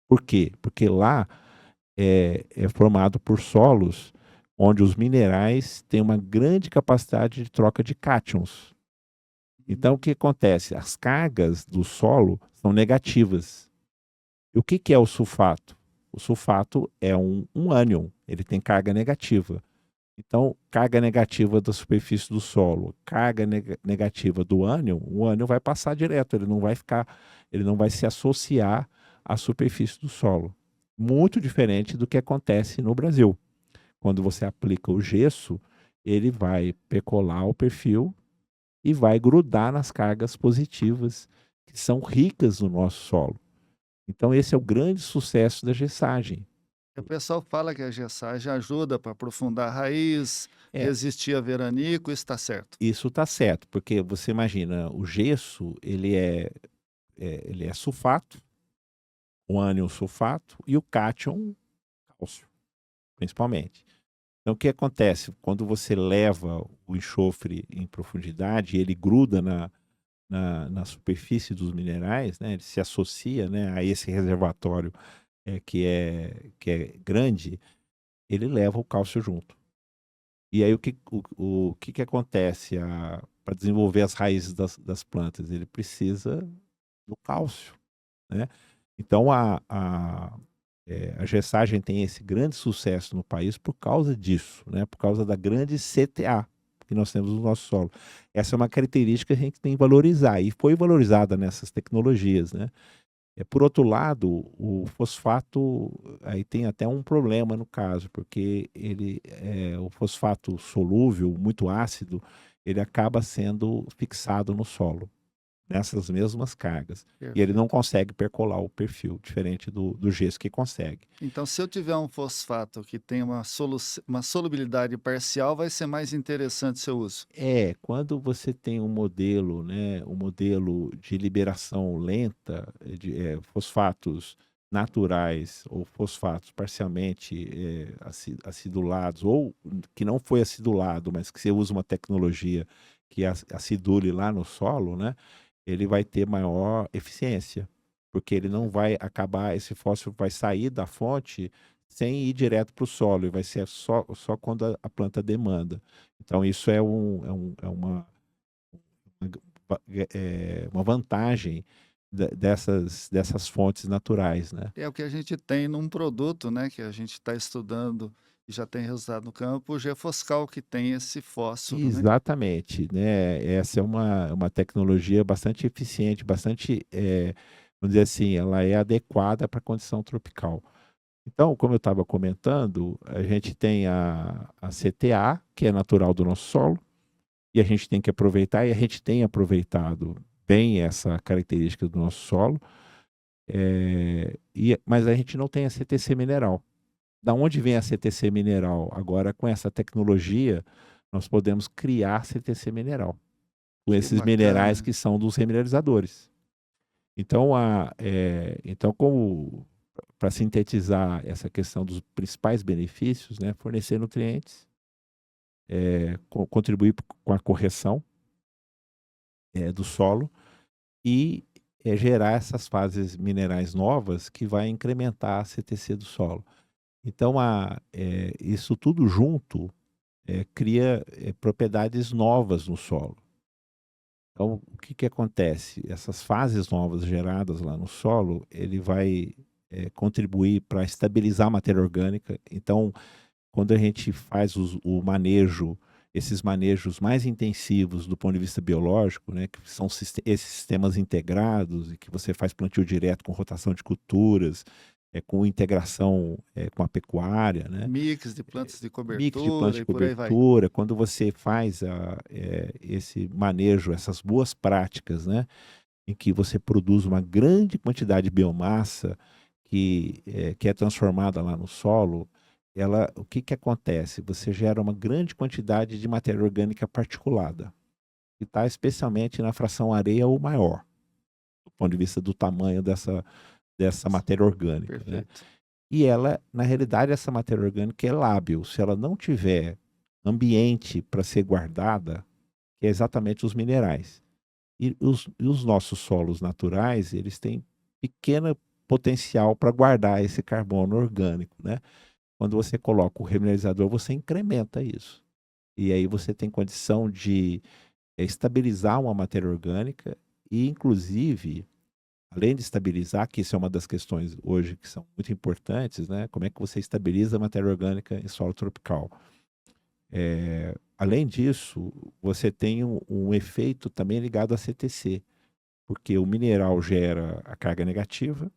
Por quê? Porque lá é formado por solos onde os minerais têm uma grande capacidade de troca de cátions. Então, o que acontece? As cargas do solo são negativas. E o que é o sulfato? O sulfato é um ânion, ele tem carga negativa. Então, carga negativa da superfície do solo, carga negativa do ânion, o ânion vai passar direto, ele não vai se associar à superfície do solo. Muito diferente do que acontece no Brasil. Quando você aplica o gesso, ele vai percolar o perfil e vai grudar nas cargas positivas, que são ricas no nosso solo. Então, esse é o grande sucesso da gessagem. O pessoal fala que a gessagem ajuda para aprofundar a raiz, resistir a veranico, isso está certo? Isso está certo, porque você imagina, o gesso, ele é sulfato, o ânion sulfato e o cátion cálcio, principalmente. Então, o que acontece? Quando você leva o enxofre em profundidade, ele gruda na superfície dos minerais, né? Ele se associa, né, a esse reservatório que é grande, ele leva o cálcio junto. E aí o que acontece para desenvolver as raízes das plantas? Ele precisa do cálcio, né? Então a gessagem tem esse grande sucesso no país por causa disso, né? Por causa da grande CTA que nós temos no nosso solo. Essa é uma característica que a gente tem que valorizar e foi valorizada nessas tecnologias, né? Por outro lado, o fosfato aí tem até um problema no caso, porque o fosfato solúvel, muito ácido, ele acaba sendo fixado no solo, nessas mesmas cargas. E ele não consegue percolar o perfil, diferente do gesso que consegue. Então, se eu tiver um fosfato que tem uma solubilidade parcial, vai ser mais interessante o seu uso. Quando você tem um modelo, né, um modelo de liberação lenta de fosfatos naturais ou fosfatos parcialmente acidulados, ou que não foi acidulado, mas que você usa uma tecnologia que acidule lá no solo, né, ele vai ter maior eficiência, porque ele não vai acabar, esse fósforo vai sair da fonte sem ir direto para o solo, e vai ser só quando a planta demanda. Então, isso é uma vantagem dessas fontes naturais, né? É o que a gente tem num produto, né, que a gente está estudando e já tem resultado no campo, o Gefoscal, que tem esse fósforo, né? Exatamente, né? Essa é uma tecnologia bastante eficiente, bastante, vamos dizer assim, ela é adequada para a condição tropical. Então, como eu estava comentando, a gente tem a CTA, que é natural do nosso solo, e a gente tem que aproveitar, e a gente tem aproveitado bem essa característica do nosso solo, mas a gente não tem a CTC mineral. Da onde vem a CTC mineral? Agora, com essa tecnologia, nós podemos criar CTC mineral, com Que esses minerais bacana. que são dos remineralizadores. Então, como para sintetizar essa questão dos principais benefícios, né, fornecer nutrientes, contribuir com a correção do solo e gerar essas fases minerais novas que vai incrementar a CTC do solo. Então, isso tudo junto cria propriedades novas no solo. Então, o que acontece? Essas fases novas geradas lá no solo, ele vai contribuir para estabilizar a matéria orgânica. Então, quando a gente faz o manejo, esses manejos mais intensivos do ponto de vista biológico, né, que são esses sistemas integrados, e que você faz plantio direto com rotação de culturas, com integração com a pecuária, né? Mix de plantas de Mix de cobertura plantas de e por aí vai. cobertura, quando você faz esse manejo, essas boas práticas, né, em que você produz uma grande quantidade de biomassa que é transformada lá no solo, o que acontece? Você gera uma grande quantidade de matéria orgânica particulada, que está especialmente na fração areia ou maior, do ponto de vista do tamanho dessa matéria orgânica, né? Perfeito. E na realidade, essa matéria orgânica é lábil. Se ela não tiver ambiente para ser guardada, que é exatamente os minerais. E os nossos solos naturais, eles têm pequeno potencial para guardar esse carbono orgânico, né? Quando você coloca o remineralizador, você incrementa isso. E aí você tem condição de estabilizar uma matéria orgânica e, inclusive, além de estabilizar, que isso é uma das questões hoje que são muito importantes, né? Como é que você estabiliza a matéria orgânica em solo tropical? Além disso, você tem um efeito também ligado à CTC, porque o mineral gera a carga negativa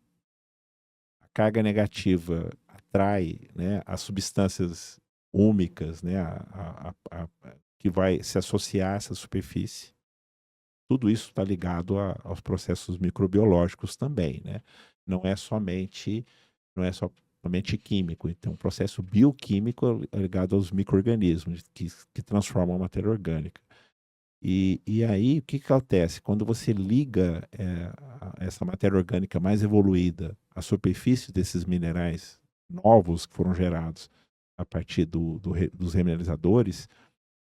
atrai, né, as substâncias úmicas, né, que vai se associar a essa superfície. Tudo isso está ligado aos processos microbiológicos também, né? Não é somente químico. Então, um processo bioquímico ligado aos micro-organismos que transformam a matéria orgânica. E aí, o que acontece? Quando você liga essa matéria orgânica mais evoluída à superfície desses minerais novos que foram gerados a partir dos remineralizadores,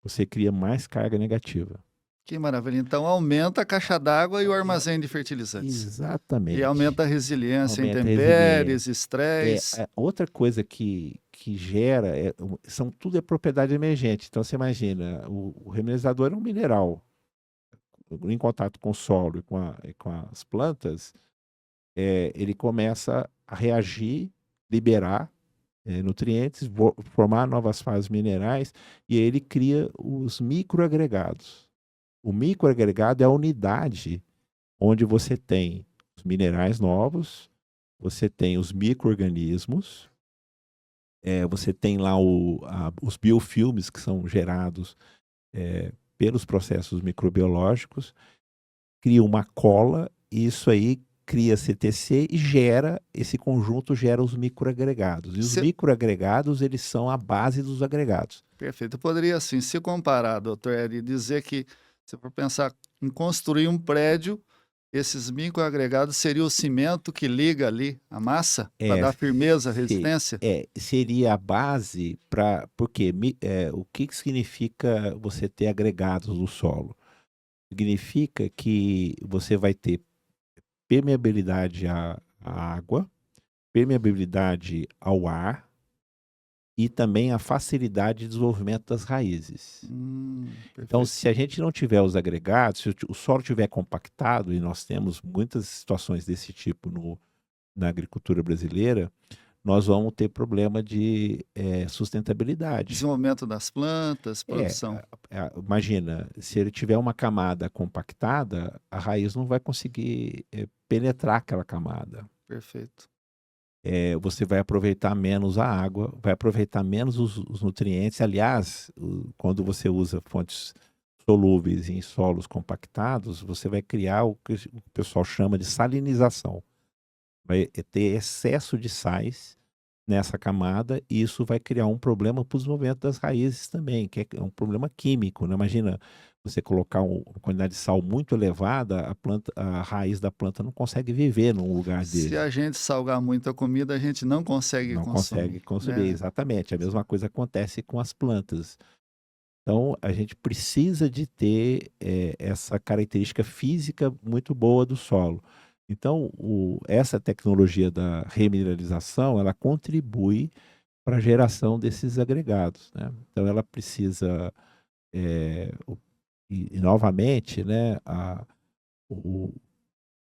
você cria mais carga negativa. Que maravilha. Então aumenta a caixa d'água e o armazém de fertilizantes. Exatamente. E aumenta a resiliência em Aumenta a intempéries, estresse. Outra coisa que gera, tudo é propriedade emergente. Então você imagina, o remineralizador é um mineral. Em contato com o solo e com as plantas, ele começa a reagir, liberar nutrientes, formar novas fases minerais, e aí ele cria os microagregados. O microagregado é a unidade onde você tem os minerais novos, você tem os micro-organismos, você tem lá os biofilmes que são gerados pelos processos microbiológicos, cria uma cola, e isso aí cria CTC e esse conjunto gera os microagregados. E os microagregados, eles são a base dos agregados. Perfeito. Eu poderia, assim, se comparar, doutor Eri, dizer que, se for pensar em construir um prédio, esses microagregados seria o cimento que liga ali a massa para dar firmeza, resistência? Seria a base para... Porque o que significa você ter agregados no solo? Significa que você vai ter permeabilidade à água, permeabilidade ao ar e também a facilidade de desenvolvimento das raízes. Então, Perfeito. se a gente não tiver os agregados, se o solo estiver compactado, e nós temos muitas situações desse tipo na agricultura brasileira, nós vamos ter problema de sustentabilidade. Desenvolvimento das plantas, produção. Imagina, se ele tiver uma camada compactada, a raiz não vai conseguir penetrar aquela camada. Perfeito. Você vai aproveitar menos a água, vai aproveitar menos os nutrientes. Aliás, quando você usa fontes solúveis em solos compactados, você vai criar o que o pessoal chama de salinização. Vai ter excesso de sais nessa camada e isso vai criar um problema para o desenvolvimento das raízes também, que é um problema químico, né? Imagina você colocar uma quantidade de sal muito elevada, a raiz da planta não consegue viver num lugar Se dele. a gente salgar muito a comida, a gente não consegue Não consumir. consegue consumir, exatamente. A mesma coisa acontece com as plantas. Então, a gente precisa de ter essa característica física muito boa do solo. Então, essa tecnologia da remineralização, ela contribui para a geração desses agregados, né? Então, ela precisa, e novamente, né,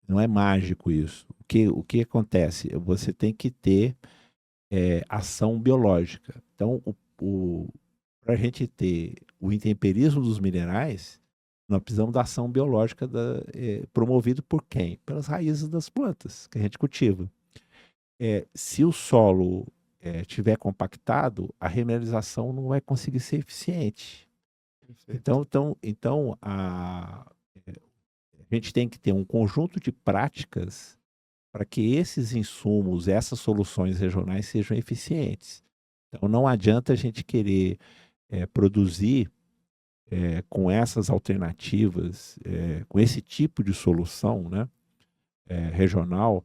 não é mágico isso. O que acontece? Você tem que ter ação biológica. Então, para a gente ter o intemperismo dos minerais, nós precisamos da ação biológica promovido por quem? Pelas raízes das plantas que a gente cultiva. Se o solo estiver compactado, a remineralização não vai conseguir ser eficiente. Perfeito. Então a gente tem que ter um conjunto de práticas para que esses insumos, essas soluções regionais sejam eficientes. Então não adianta a gente querer produzir com essas alternativas, com esse tipo de solução, né, regional,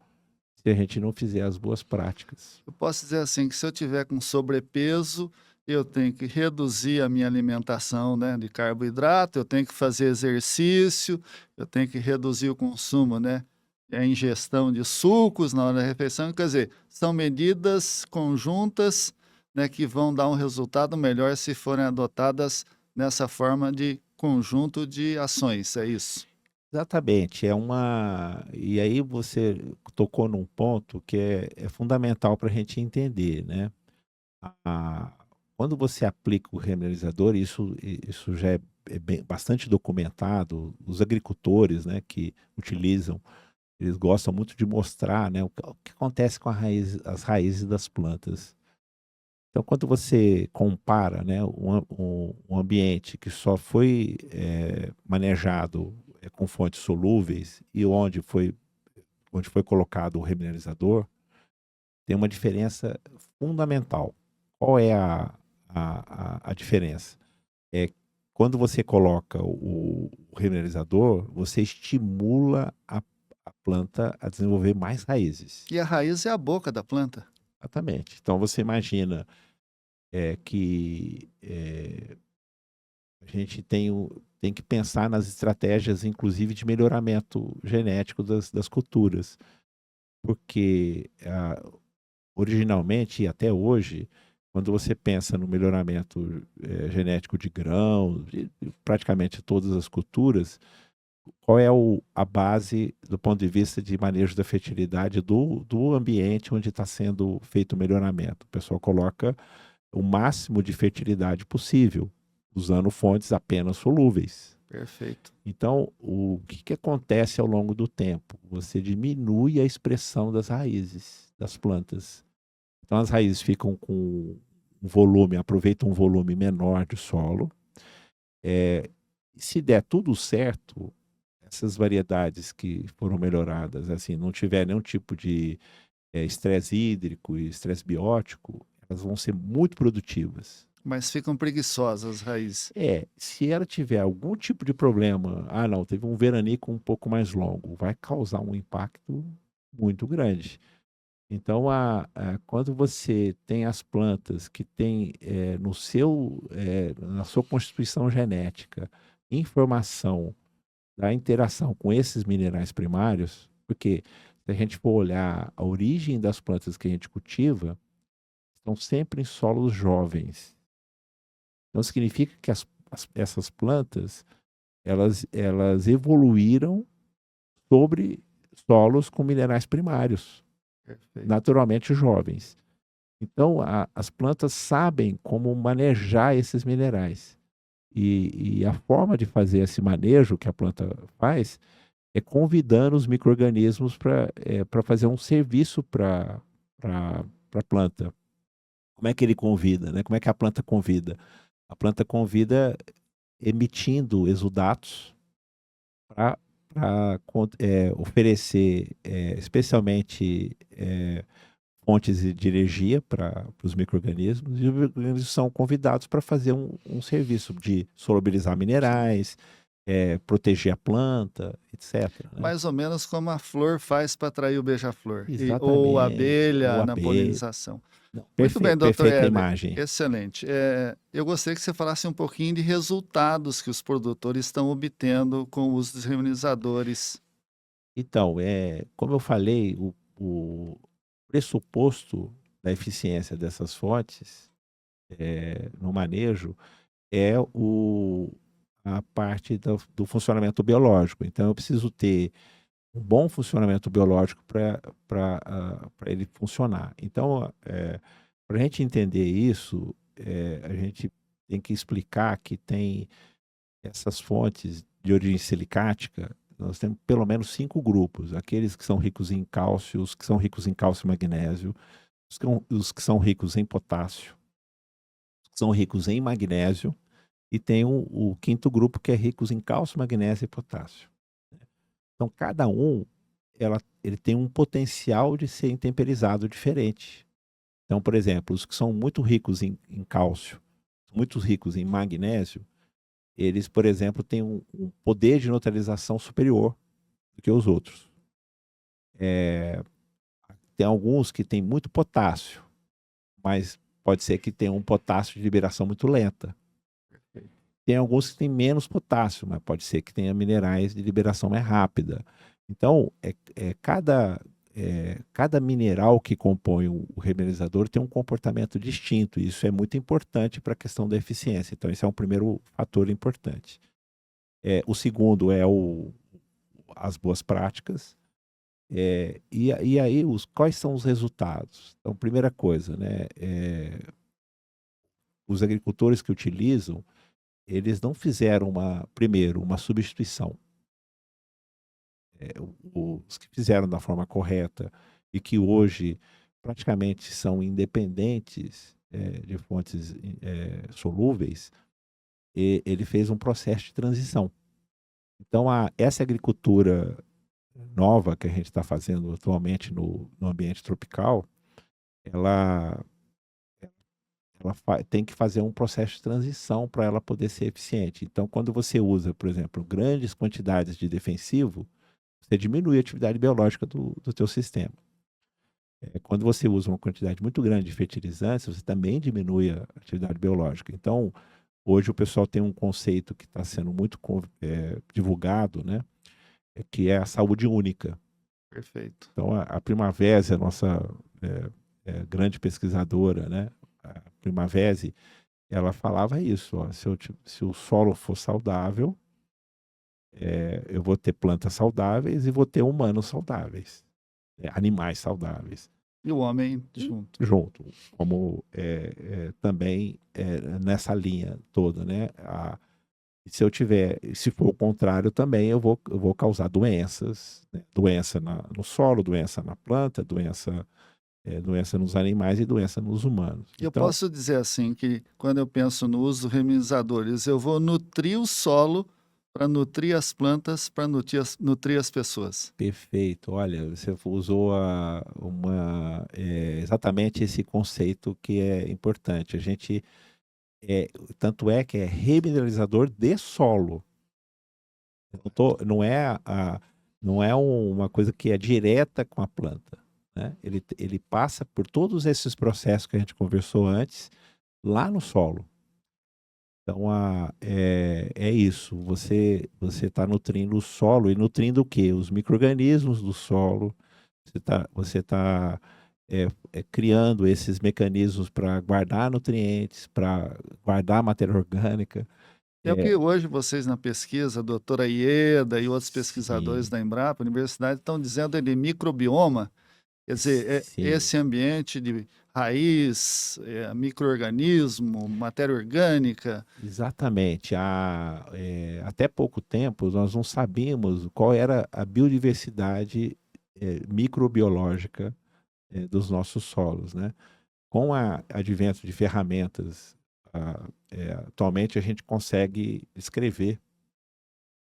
se a gente não fizer as boas práticas. Eu posso dizer assim, que se eu tiver com sobrepeso, eu tenho que reduzir a minha alimentação, né, de carboidrato, eu tenho que fazer exercício, eu tenho que reduzir o consumo, né, a ingestão de sucos na hora da refeição. Quer dizer, são medidas conjuntas, né, que vão dar um resultado melhor se forem adotadas nessa forma de conjunto de ações, é isso? Exatamente, e aí você tocou num ponto que é fundamental para a gente entender, né? A- Quando você aplica o remineralizador, isso já é bastante documentado, os agricultores, né, que utilizam, eles gostam muito de mostrar, né, o que acontece com as raízes das plantas. Então, quando você compara, né, um ambiente que só foi manejado com fontes solúveis e onde foi colocado o remineralizador, tem uma diferença fundamental. Qual é a diferença? É quando você coloca o remineralizador, você estimula a planta a desenvolver mais raízes. E a raiz é a boca da planta. Exatamente. Então, você imagina que a gente tem que pensar nas estratégias, inclusive, de melhoramento genético das culturas. Porque, originalmente e até hoje, quando você pensa no melhoramento genético de grãos, de praticamente todas as culturas, qual é a base do ponto de vista de manejo da fertilidade do ambiente onde está sendo feito o melhoramento? O pessoal coloca o máximo de fertilidade possível, usando fontes apenas solúveis. Perfeito. Então, o que acontece ao longo do tempo? Você diminui a expressão das raízes das plantas. Então, as raízes ficam com aproveitam um volume menor de solo. Se der tudo certo, essas variedades que foram melhoradas, assim, não tiver nenhum tipo de estresse hídrico e estresse biótico, elas vão ser muito produtivas. Mas ficam preguiçosas as raízes. Se ela tiver algum tipo de problema, não, teve um veranico um pouco mais longo, vai causar um impacto muito grande. Então, quando você tem as plantas que têm na sua constituição genética informação da interação com esses minerais primários, porque se a gente for olhar a origem das plantas que a gente cultiva, estão sempre em solos jovens. Então significa que essas plantas elas evoluíram sobre solos com minerais primários, Perfeito. naturalmente jovens. Então as plantas sabem como manejar esses minerais. E a forma de fazer esse manejo que a planta faz é convidando os micro-organismos para fazer um serviço para a planta. Como é que ele convida, né? Como é que a planta convida? A planta convida emitindo exudatos para oferecer especialmente fontes de energia para os micro-organismos, e os micro-organismos são convidados para fazer um serviço de solubilizar minerais, proteger a planta, etc. Né? Mais ou menos como a flor faz para atrair o beija-flor. Ou a Exatamente. abelha Ou na abelha. polinização. Não, Muito bem, doutor perfeita Éder. imagem. Excelente. Eu gostaria que você falasse um pouquinho de resultados que os produtores estão obtendo com o uso dos reminizadores. Então, como eu falei, o pressuposto da eficiência dessas fontes no manejo é a parte do funcionamento biológico. Então, eu preciso ter um bom funcionamento biológico para ele funcionar. Então, para a gente entender isso, a gente tem que explicar que tem essas fontes de origem silicática. Nós temos pelo menos 5 grupos: aqueles que são ricos em cálcio, os que são ricos em cálcio e magnésio, os que são ricos em potássio, os que são ricos em magnésio, e tem o quinto grupo que é ricos em cálcio, magnésio e potássio. Então, cada um ele tem um potencial de ser intemperizado diferente. Então, por exemplo, os que são muito ricos em cálcio, muito ricos em magnésio, eles, por exemplo, têm um poder de neutralização superior do que os outros. Tem alguns que têm muito potássio, mas pode ser que tenham um potássio de liberação muito lenta. Tem alguns que têm menos potássio, mas pode ser que tenha minerais de liberação mais rápida. Então, cada mineral que compõe o remineralizador tem um comportamento distinto, e isso é muito importante para a questão da eficiência. Então, esse é um primeiro fator importante. O segundo é as boas práticas. E aí, quais são os resultados? Então, primeira coisa, né, os agricultores que utilizam, eles não fizeram primeiro uma substituição. Os que fizeram da forma correta e que hoje praticamente são independentes de fontes solúveis, ele fez um processo de transição. Então, essa agricultura nova que a gente está fazendo atualmente no ambiente tropical, ela tem que fazer um processo de transição para ela poder ser eficiente. Então, quando você usa, por exemplo, grandes quantidades de defensivo, você diminui a atividade biológica do teu sistema. Quando você usa uma quantidade muito grande de fertilizantes, você também diminui a atividade biológica. Então, hoje o pessoal tem um conceito que está sendo muito divulgado, né? Que é a saúde única. Perfeito. Então, a Primavera, a nossa grande pesquisadora, né? A Primavera, ela falava isso: ó, se o solo for saudável, eu vou ter plantas saudáveis e vou ter humanos saudáveis, animais saudáveis. E o homem junto. Como também nessa linha toda, né? Se for o contrário também, eu vou causar doenças, né? Doença no solo, doença na planta, doença nos animais e doença nos humanos. Eu Então, posso dizer assim que quando eu penso no uso dos reminizadores, eu vou nutrir o solo para nutrir as plantas, para nutrir as pessoas. Perfeito. Olha, você usou exatamente esse conceito que é importante. A gente tanto é que é remineralizador de solo. Não é uma coisa que é direta com a planta, né? Ele passa por todos esses processos que a gente conversou antes, lá no solo. Então, é isso. Você está nutrindo o solo, e nutrindo o quê? Os micro-organismos do solo. Você tá criando esses mecanismos para guardar nutrientes, para guardar matéria orgânica. É o que hoje vocês na pesquisa, a doutora Ieda e outros pesquisadores Sim, da Embrapa, universidade, estão dizendo de microbioma, quer dizer, sim, esse ambiente de raiz, micro-organismo, matéria orgânica. exatamente. Até pouco tempo, nós não sabíamos qual era a biodiversidade microbiológica dos nossos solos, né? Com o advento de ferramentas, atualmente a gente consegue descrever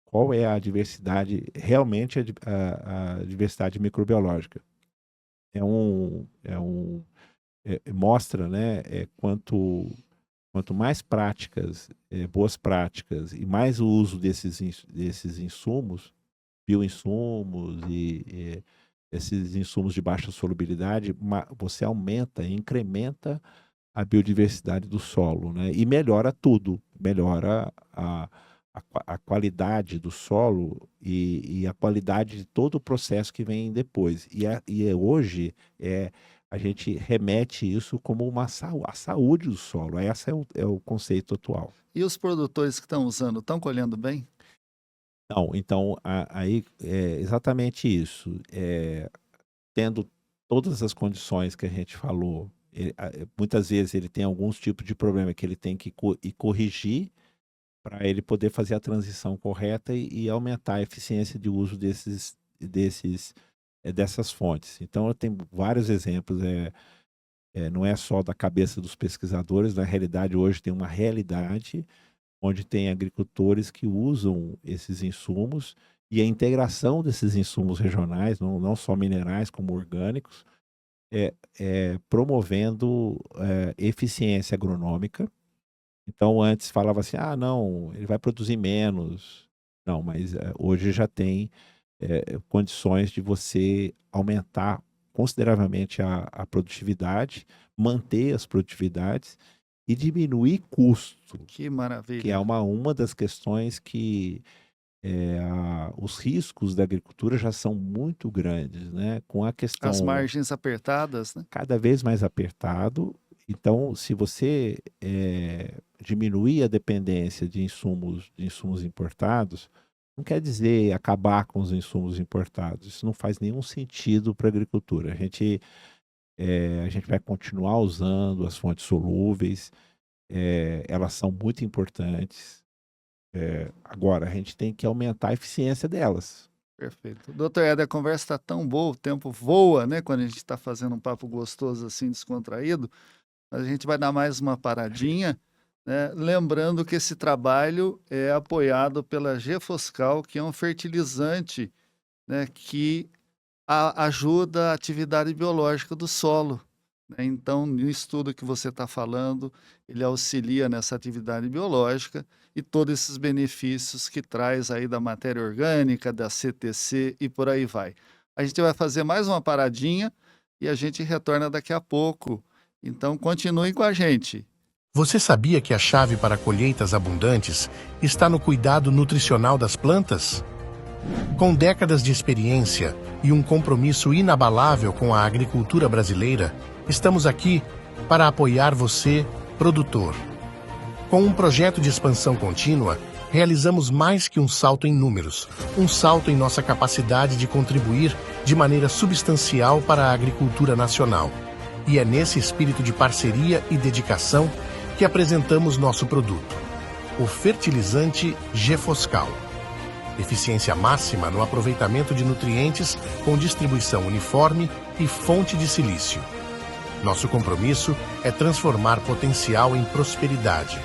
qual é a diversidade, realmente a diversidade microbiológica. Mostra, né, quanto mais práticas, boas práticas e mais o uso desses insumos, bioinsumos e esses insumos de baixa solubilidade, você aumenta e incrementa a biodiversidade do solo, né? E melhora tudo, melhora a qualidade do solo e a qualidade de todo o processo que vem depois. Hoje a gente remete isso como a saúde do solo. Esse é o conceito atual. E os produtores que estão usando, estão colhendo bem? Não, então, aí é exatamente isso. Tendo todas as condições que a gente falou, muitas vezes ele tem alguns tipos de problema que ele tem que ir corrigir para ele poder fazer a transição correta e aumentar a eficiência de uso dessas fontes. Então, eu tenho vários exemplos. Não é só da cabeça dos pesquisadores, na realidade, hoje tem uma realidade onde tem agricultores que usam esses insumos e a integração desses insumos regionais, não só minerais como orgânicos, promovendo eficiência agronômica. Então, antes falava assim, não, ele vai produzir menos. Não, mas hoje já tem condições de você aumentar consideravelmente a produtividade, manter as produtividades e diminuir custo, Que que é maravilha. uma das questões que os riscos da agricultura já são muito grandes, né? Com a As questão margens apertadas, né? cada vez mais apertado. Então, se você diminuir a dependência de insumos importados, não quer dizer acabar com os insumos importados. Isso não faz nenhum sentido para a agricultura. A gente vai continuar usando as fontes solúveis, elas são muito importantes. Agora, a gente tem que aumentar a eficiência delas. Perfeito. Doutor Eder, a conversa está tão boa, o tempo voa, né? Quando a gente está fazendo um papo gostoso assim, descontraído. Mas a gente vai dar mais uma paradinha, né? Lembrando que esse trabalho é apoiado pela Gefoscal, que é um fertilizante, né, que ajuda a atividade biológica do solo, né? Então, no estudo que você está falando, ele auxilia nessa atividade biológica e todos esses benefícios que traz aí da matéria orgânica, da CTC e por aí vai. A gente vai fazer mais uma paradinha e a gente retorna daqui a pouco. Então, continuem com a gente. Você sabia que a chave para colheitas abundantes está no cuidado nutricional das plantas? Com décadas de experiência e um compromisso inabalável com a agricultura brasileira, estamos aqui para apoiar você, produtor. Com um projeto de expansão contínua, realizamos mais que um salto em números, um salto em nossa capacidade de contribuir de maneira substancial para a agricultura nacional. E é nesse espírito de parceria e dedicação que apresentamos nosso produto, o fertilizante Gefoscal. Eficiência máxima no aproveitamento de nutrientes com distribuição uniforme e fonte de silício. Nosso compromisso é transformar potencial em prosperidade.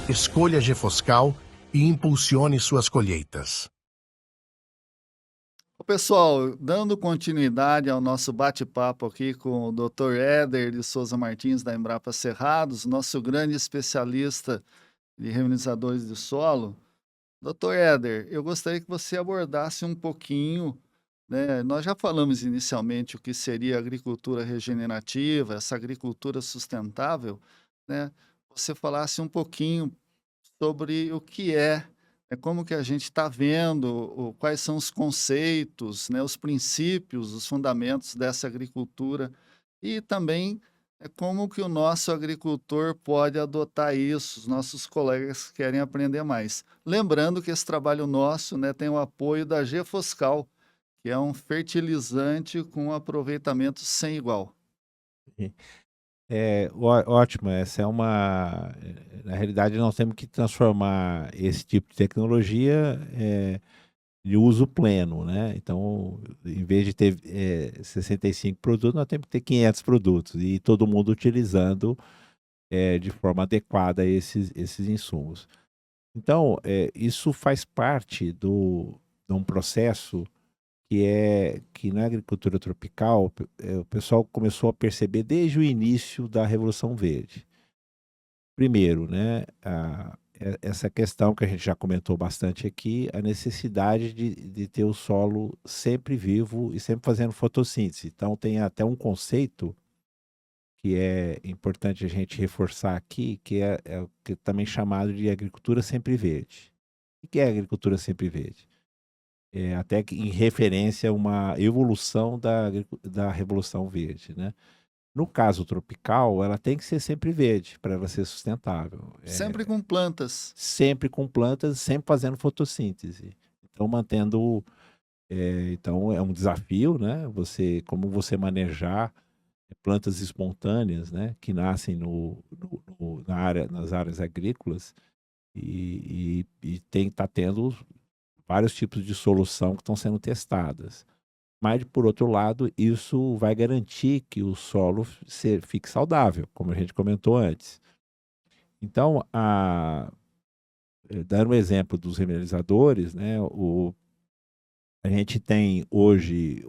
Escolha Gefoscal e impulsione suas colheitas. Pessoal, dando continuidade ao nosso bate-papo aqui com o Dr. Éder de Souza Martins, da Embrapa Cerrados, nosso grande especialista de reminizadores de solo. Dr. Éder, eu gostaria que você abordasse um pouquinho, né? Nós já falamos inicialmente o que seria agricultura regenerativa, essa agricultura sustentável, né? Você falasse um pouquinho sobre o que como que a gente está vendo, quais são os conceitos, né, os princípios, os fundamentos dessa agricultura e também como que o nosso agricultor pode adotar isso, os nossos colegas que querem aprender mais. Lembrando que esse trabalho nosso, né, tem o apoio da Gefoscal, que é um fertilizante com aproveitamento sem igual. Ótimo, essa é na realidade nós temos que transformar esse tipo de tecnologia de uso pleno, né? Então, em vez de ter 65 produtos, nós temos que ter 500 produtos e todo mundo utilizando de forma adequada esses insumos. Então, isso faz parte de um processo que na agricultura tropical o pessoal começou a perceber desde o início da Revolução Verde. Primeiro, né, essa questão que a gente já comentou bastante aqui, a necessidade de ter o solo sempre vivo e sempre fazendo fotossíntese. Então, tem até um conceito que é importante a gente reforçar aqui, que é também chamado de agricultura sempre verde. O que é agricultura sempre verde? Até que em referência a uma evolução da Revolução Verde, né? No caso tropical, ela tem que ser sempre verde para ela ser sustentável. Sempre com plantas. Sempre com plantas, sempre fazendo fotossíntese. Então, então é um desafio, né? Como você manejar plantas espontâneas, né? Que nascem nas áreas agrícolas e está tendo vários tipos de solução que estão sendo testadas. Mas, por outro lado, isso vai garantir que o solo fique saudável, como a gente comentou antes. Então, dando um exemplo dos remineralizadores, né, a gente tem hoje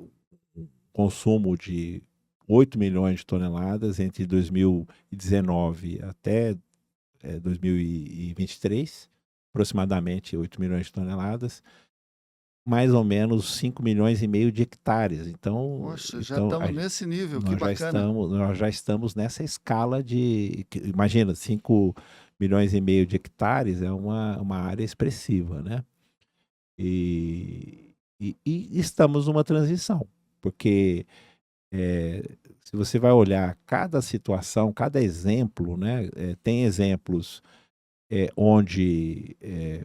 um consumo de 8 milhões de toneladas entre 2019 até 2023, aproximadamente 8 milhões de toneladas, mais ou menos 5 milhões e meio de hectares. Então, Poxa, já estamos nesse nível, que nós bacana. Nós já estamos nessa escala imagina, 5 milhões e meio de hectares é uma área expressiva, né? E estamos numa transição, porque se você vai olhar cada situação, cada exemplo, né? Tem exemplos onde,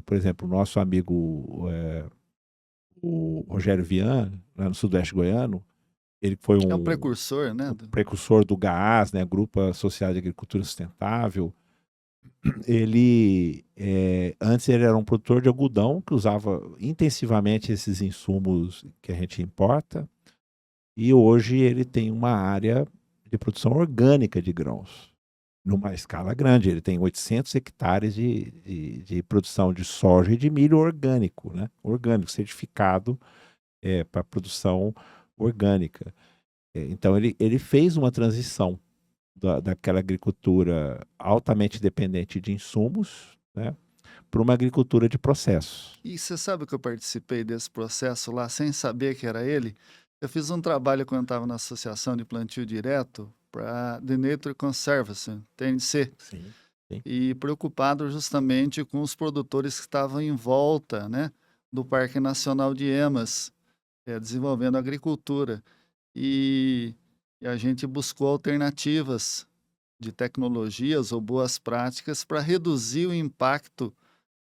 por exemplo, o nosso amigo o Rogério Vian, lá no Sudoeste Goiano, ele foi É um precursor, né? precursor do GAAS, né, Grupo Associado de Agricultura Sustentável. Ele, antes ele era um produtor de algodão que usava intensivamente esses insumos que a gente importa, e hoje ele tem uma área de produção orgânica de grãos, numa escala grande. Ele tem 800 hectares de produção de soja e de milho orgânico, né? Orgânico, certificado para produção orgânica. Então, ele fez uma transição daquela agricultura altamente dependente de insumos, né, para uma agricultura de processos. E você sabe que eu participei desse processo lá sem saber que era ele? Eu fiz um trabalho quando estava na Associação de Plantio Direto para The Nature Conservancy, TNC. Sim. E preocupado justamente com os produtores que estavam em volta, né, do Parque Nacional de Emas, desenvolvendo agricultura. E a gente buscou alternativas de tecnologias ou boas práticas para reduzir o impacto,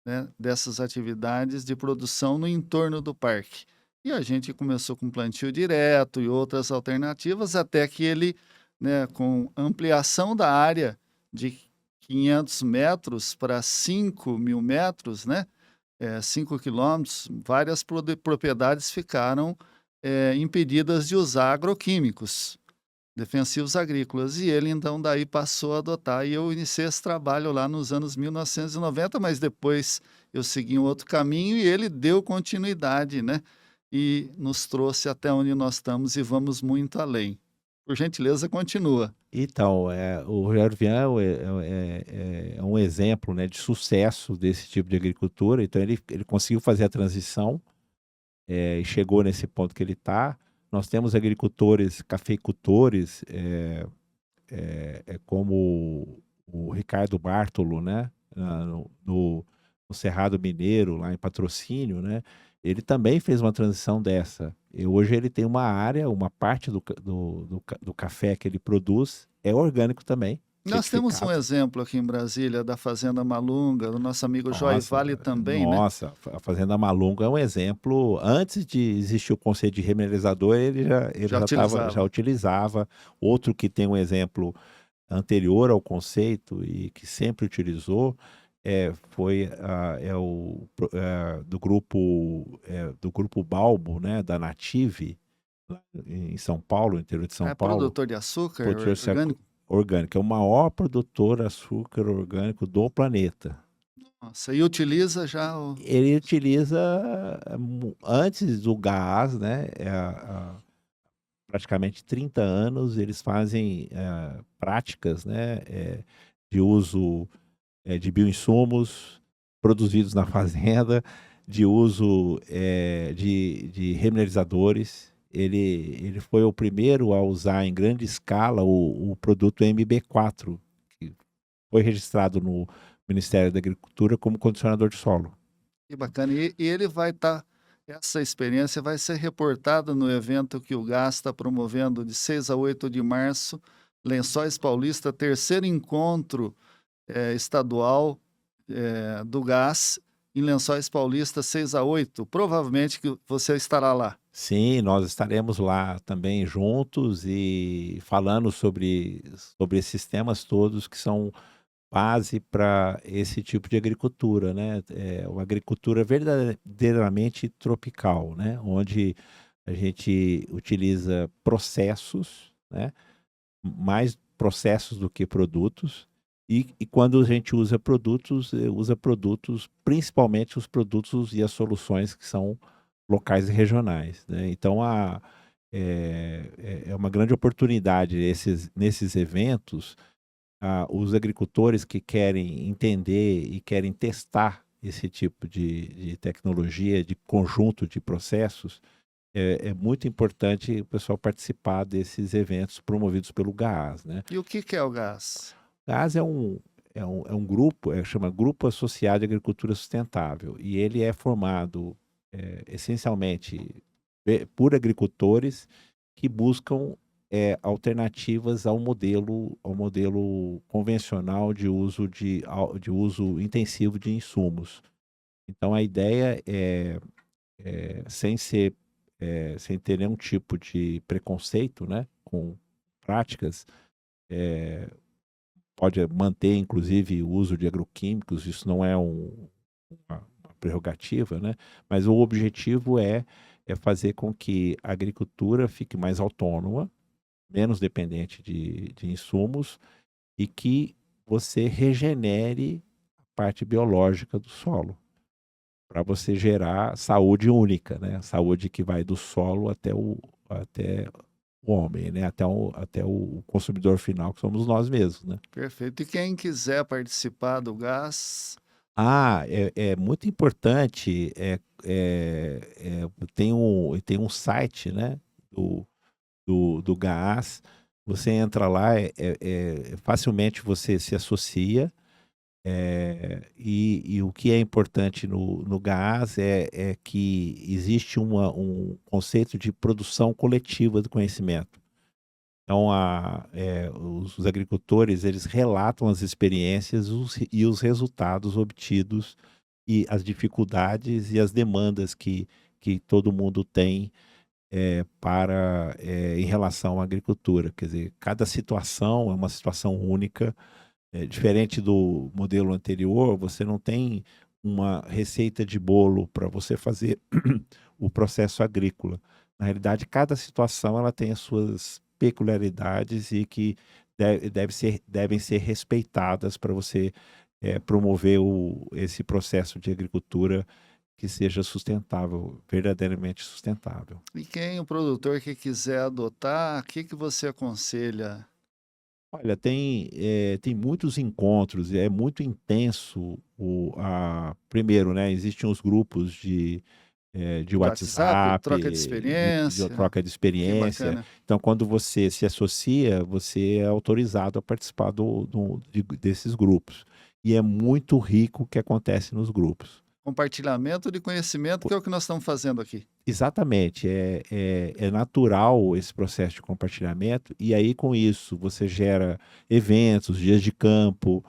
né, dessas atividades de produção no entorno do parque. E a gente começou com plantio direto e outras alternativas, até que ele, né, com ampliação da área de 500 metros para 5.000 metros, né, 5 quilômetros, várias propriedades ficaram impedidas de usar agroquímicos, defensivos agrícolas. E ele, então, daí passou a adotar. E eu iniciei esse trabalho lá nos anos 1990, mas depois eu segui um outro caminho e ele deu continuidade, né? E nos trouxe até onde nós estamos e vamos muito além. Por gentileza, continua. Então, o Rogério Vian é um exemplo, né, de sucesso desse tipo de agricultura. Então, ele conseguiu fazer a transição e chegou nesse ponto que ele está. Nós temos agricultores, cafeicultores, como o Ricardo Bartolo, né, no Cerrado Mineiro, lá em Patrocínio, né? Ele também fez uma transição dessa. E hoje ele tem uma área, uma parte do café que ele produz é orgânico também, Nós temos um certificado. exemplo aqui em Brasília da Fazenda Malunga, do nosso amigo Joy Vale também, né? Nossa, a Fazenda Malunga é um exemplo. Antes de existir o conceito de remineralizador, ele já utilizava. Outro que tem um exemplo anterior ao conceito e que sempre utilizou foi do grupo Balbo, né, da Native, lá em São Paulo, interior de São É Paulo. produtor de açúcar Produtor orgânico? orgânico, é o maior produtor de açúcar orgânico do planeta. Nossa, e utiliza já o... Ele utiliza antes do gás, né? Praticamente 30 anos eles fazem práticas, né? De uso de bioinsumos produzidos na fazenda, de uso de remineralizadores. Ele foi o primeiro a usar em grande escala o produto MB4, que foi registrado no Ministério da Agricultura como condicionador de solo. Que bacana. E ele vai estar... Essa experiência vai ser reportada no evento que o GAS está promovendo de 6 a 8 de março, Lençóis Paulista, terceiro encontro estadual do GAS, em Lençóis Paulista, 6 a 8. Provavelmente que você estará lá. Sim, nós estaremos lá também juntos e falando sobre esses temas todos que são base para esse tipo de agricultura, né? Uma agricultura verdadeiramente tropical, né? Onde a gente utiliza processos, né? Mais processos do que produtos. E quando a gente usa produtos principalmente os produtos e as soluções que são locais e regionais, né? Então é uma grande oportunidade nesses eventos. Os agricultores que querem entender e querem testar esse tipo de tecnologia, de conjunto de processos, é muito importante o pessoal participar desses eventos promovidos pelo GAAS, né? E o que é o GAS? O GAAS é um grupo, chama Grupo Associado de Agricultura Sustentável, e ele é formado essencialmente por agricultores que buscam alternativas ao modelo convencional de uso intensivo de insumos. Então a ideia sem ter nenhum tipo de preconceito, né, com práticas, pode manter inclusive o uso de agroquímicos, isso não é uma prerrogativa, né, mas o objetivo é fazer com que a agricultura fique mais autônoma, menos dependente de insumos e que você regenere a parte biológica do solo para você gerar saúde única, né? Saúde que vai do solo até o homem, né? Até o consumidor final, que somos nós mesmos, né? Perfeito. E quem quiser participar do GAS? É muito importante. Tem um site, né? Do GAAS, você entra lá, facilmente você se associa, e o que é importante no GAAS é que existe um conceito de produção coletiva do conhecimento. Então, os agricultores, eles relatam as experiências e os resultados obtidos e as dificuldades e as demandas que todo mundo tem em relação à agricultura. Quer dizer, cada situação é uma situação única. Diferente do modelo anterior, você não tem uma receita de bolo para você fazer o processo agrícola. Na realidade, cada situação ela tem as suas peculiaridades e que devem ser respeitadas para você promover esse processo de agricultura que seja sustentável, verdadeiramente sustentável. E quem, o produtor que quiser adotar, o que você aconselha? Olha, tem muitos encontros, é muito intenso. Primeiro, né, existem os grupos de WhatsApp, troca de experiência. Troca de experiência. Então, quando você se associa, você é autorizado a participar desses grupos. e é muito rico o que acontece nos grupos. Compartilhamento de conhecimento, que é o que nós estamos fazendo aqui. Exatamente, é natural esse processo de compartilhamento, e aí com isso você gera eventos, dias de campo,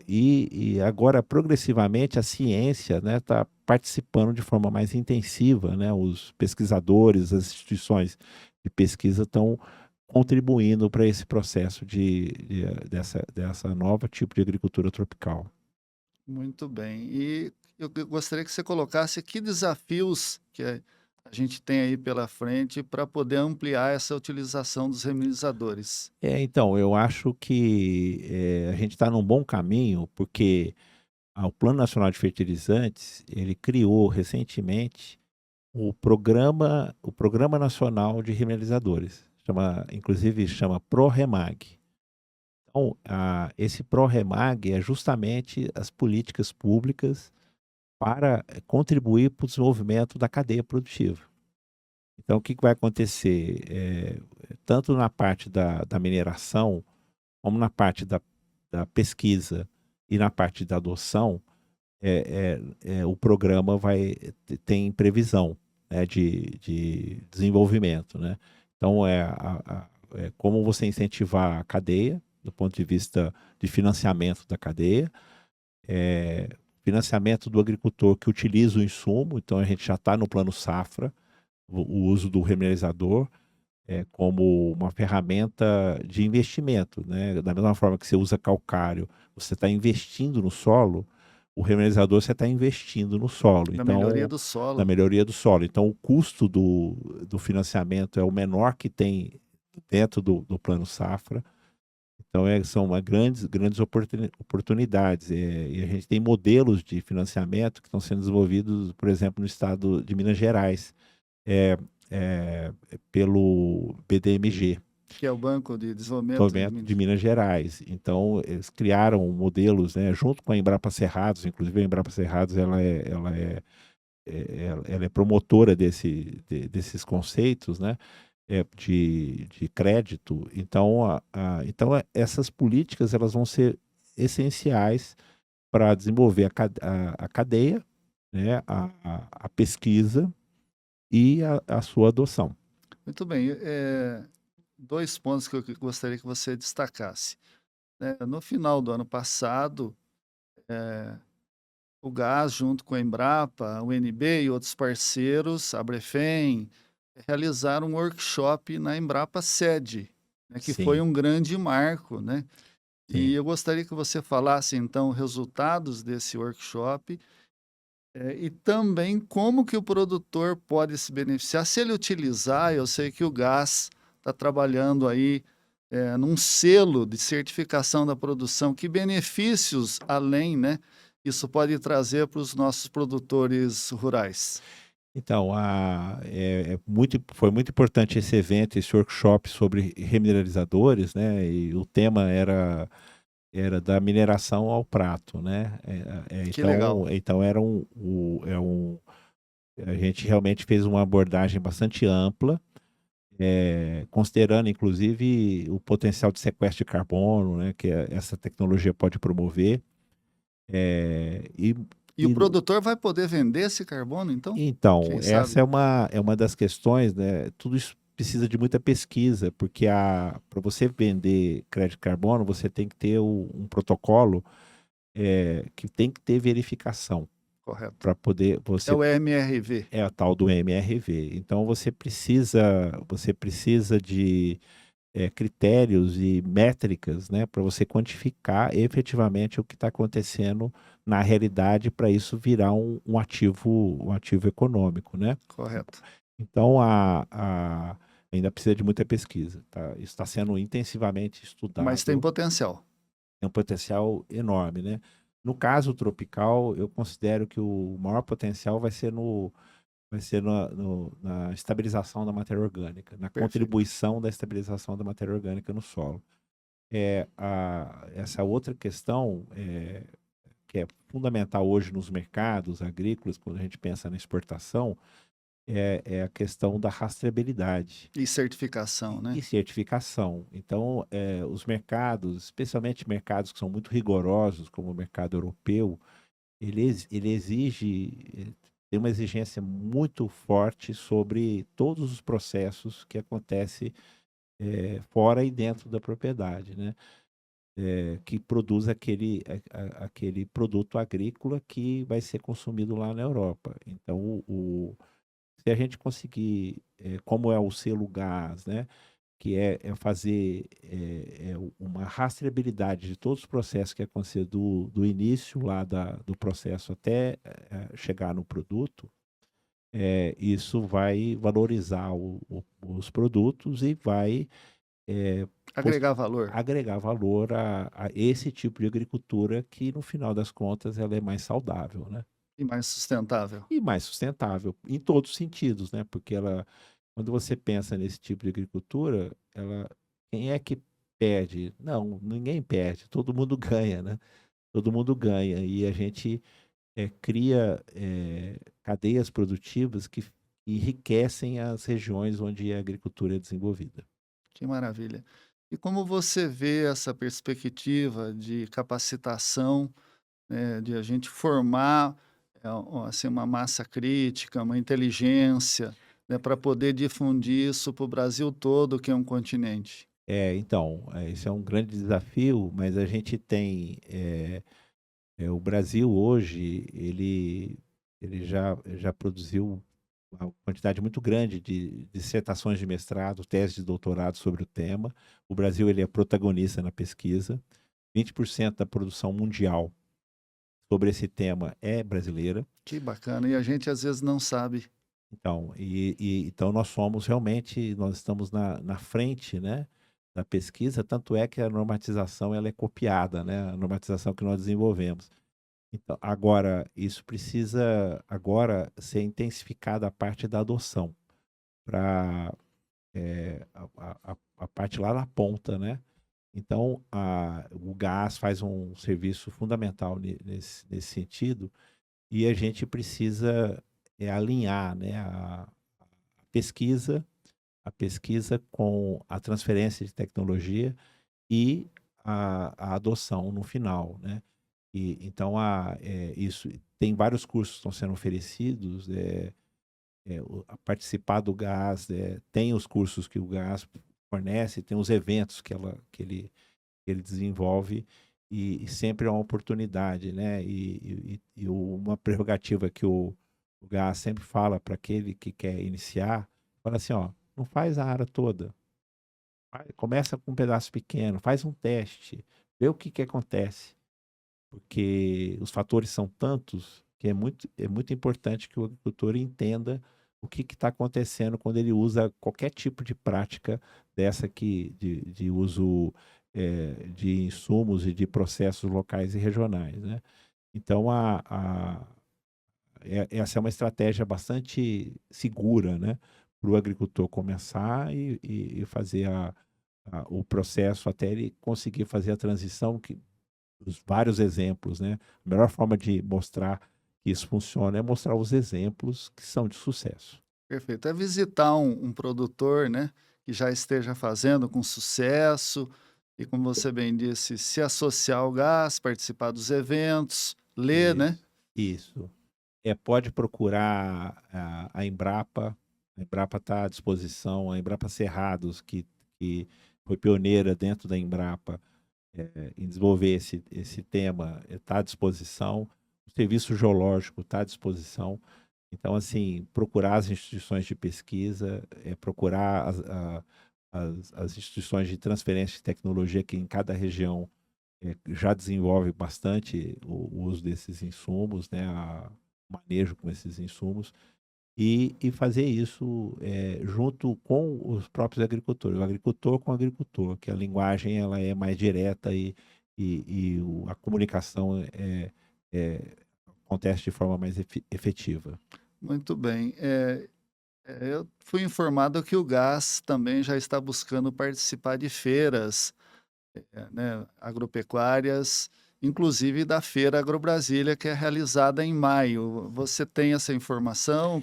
e agora progressivamente a ciência, né, está participando de forma mais intensiva, né, os pesquisadores, as instituições de pesquisa estão contribuindo para esse processo dessa nova tipo de agricultura tropical. Muito bem. E eu gostaria que você colocasse que desafios que a gente tem aí pela frente para poder ampliar essa utilização dos remediadores. Então, eu acho que a gente está num bom caminho, porque o Plano Nacional de Fertilizantes, ele criou recentemente o Programa Nacional de Remineralizadores, inclusive chama PROREMAG. Então, esse PROREMAG é justamente as políticas públicas para contribuir para o desenvolvimento da cadeia produtiva. Então, o que vai acontecer? Tanto na parte da mineração, como na parte da pesquisa e na parte da adoção, o programa tem previsão, né, de desenvolvimento, né? Então, como você incentivar a cadeia, do ponto de vista de financiamento da cadeia, financiamento do agricultor que utiliza o insumo, então a gente já está no plano safra, o uso do remineralizador como uma ferramenta de investimento, né? Da mesma forma que você usa calcário, você está investindo no solo, o remineralizador você está investindo no solo. Na Então, melhoria do solo. na melhoria do solo. Então, o custo do financiamento é o menor que tem dentro do plano safra. Então, são grandes oportunidades. E a gente tem modelos de financiamento que estão sendo desenvolvidos, por exemplo, no estado de Minas Gerais, pelo BDMG, que é o Banco de Desenvolvimento de Minas Gerais. Então, eles criaram modelos, né, junto com a Embrapa Cerrados. Inclusive, a Embrapa Cerrados ela é promotora desses conceitos, né, de crédito. Então, essas políticas elas vão ser essenciais para desenvolver a cadeia, né, a pesquisa e a sua adoção. Muito bem. Dois pontos que eu gostaria que você destacasse. No final do ano passado, o GÁS, junto com a Embrapa, o UNB e outros parceiros, a Brefem, realizaram um workshop na Embrapa Sede, né, que Sim. foi um grande marco, né? Sim. E eu gostaria que você falasse, então, resultados desse workshop e também como que o produtor pode se beneficiar. Se ele utilizar, eu sei que o GÁS está trabalhando aí num selo de certificação da produção. Que benefícios, além, né, isso pode trazer para os nossos produtores rurais? Então, foi muito importante esse evento, esse workshop sobre remineralizadores, né? E o tema era da mineração ao prato, né? Que legal. Então a gente realmente fez uma abordagem bastante ampla, considerando inclusive o potencial de sequestro de carbono, né? Que essa tecnologia pode promover. E o produtor vai poder vender esse carbono, então? Então, Quem essa sabe? é uma das questões, né? Tudo isso precisa de muita pesquisa, porque para você vender crédito de carbono, você tem que ter um protocolo que tem que ter verificação Correto. para poder É você o MRV. é a tal do MRV. Então você precisa de critérios e métricas, né, para você quantificar efetivamente o que está acontecendo na realidade para isso virar um ativo econômico, né? Correto. Então ainda precisa de muita pesquisa, tá? Isso está sendo intensivamente estudado. Mas tem potencial. Tem um potencial enorme, né? No caso tropical, eu considero que o maior potencial vai ser na estabilização da matéria orgânica, na Perfeito. contribuição da estabilização da matéria orgânica no solo. Essa outra questão que é fundamental hoje nos mercados agrícolas, quando a gente pensa na exportação, é a questão da rastreabilidade E certificação, né? e certificação. Então, os mercados, especialmente mercados que são muito rigorosos, como o mercado europeu, ele exige, tem uma exigência muito forte sobre todos os processos que acontecem fora e dentro da propriedade, né? Que produz aquele produto agrícola que vai ser consumido lá na Europa. Então, se a gente conseguir, como é o selo gás, né? Que é fazer uma rastreabilidade de todos os processos que acontecem do início lá do processo até chegar no produto, isso vai valorizar os produtos e vai Agregar valor agregar valor a esse tipo de agricultura que, no final das contas, ela é mais saudável, né? e mais sustentável. E mais sustentável em todos os sentidos, né? Porque quando você pensa nesse tipo de agricultura, quem é que perde? Não, ninguém perde, todo mundo ganha, né? Todo mundo ganha e a gente cria cadeias produtivas que enriquecem as regiões onde a agricultura é desenvolvida. Que maravilha. E como você vê essa perspectiva de capacitação, né, de a gente formar, assim, uma massa crítica, uma inteligência, né, para poder difundir isso para o Brasil todo, que é um continente? Então, esse é um grande desafio, mas a gente tem o Brasil hoje, ele já produziu uma quantidade muito grande de dissertações de mestrado, teses de doutorado sobre o tema. O Brasil ele é protagonista na pesquisa. 20% da produção mundial sobre esse tema é brasileira. Que bacana. E a gente às vezes não sabe. Então, então nós estamos na frente, né, da pesquisa, tanto é que a normatização ela é copiada, né, a normatização que nós desenvolvemos. Então, agora, isso precisa agora ser intensificada a parte da adoção, para a parte lá na ponta, né? Então, o gás faz um serviço fundamental nesse sentido, e a gente precisa alinhar, né, pesquisa, a pesquisa com a transferência de tecnologia e a adoção no final, né? Então, isso tem vários cursos que estão sendo oferecidos, a participar do GAS, tem os cursos que o GAS fornece, tem os eventos que ele desenvolve, e sempre é uma oportunidade, né? E uma prerrogativa que o GAS sempre fala para aquele que quer iniciar, fala assim, ó, não faz a área toda, começa com um pedaço pequeno, faz um teste, vê o que acontece, porque os fatores são tantos que é muito importante que o agricultor entenda o que está acontecendo quando ele usa qualquer tipo de prática dessa de uso de insumos e de processos locais e regionais, né? Então, essa é uma estratégia bastante segura, né, para o agricultor começar e fazer o processo até ele conseguir fazer a transição, os vários exemplos, né? A melhor forma de mostrar que isso funciona é mostrar os exemplos que são de sucesso. Perfeito. É visitar um produtor, né, que já esteja fazendo com sucesso e, como você bem disse, se associar ao gás, participar dos eventos, ler, né? Isso. Isso. Pode procurar a Embrapa. A Embrapa está à disposição. A Embrapa Cerrados, que foi pioneira dentro da Embrapa em desenvolver esse tema, está à disposição. O Serviço Geológico está à disposição. Então, assim, procurar as instituições de pesquisa, procurar as instituições de transferência de tecnologia que em cada região já desenvolve bastante o uso desses insumos, né, o manejo com esses insumos, e fazer isso junto com os próprios agricultores, o agricultor com o agricultor, que a linguagem ela é mais direta e a comunicação acontece de forma mais efetiva. Muito bem. Eu fui informado que o gás também já está buscando participar de feiras, né, agropecuárias inclusive da Feira Agrobrasília, que é realizada em maio. Você tem essa informação?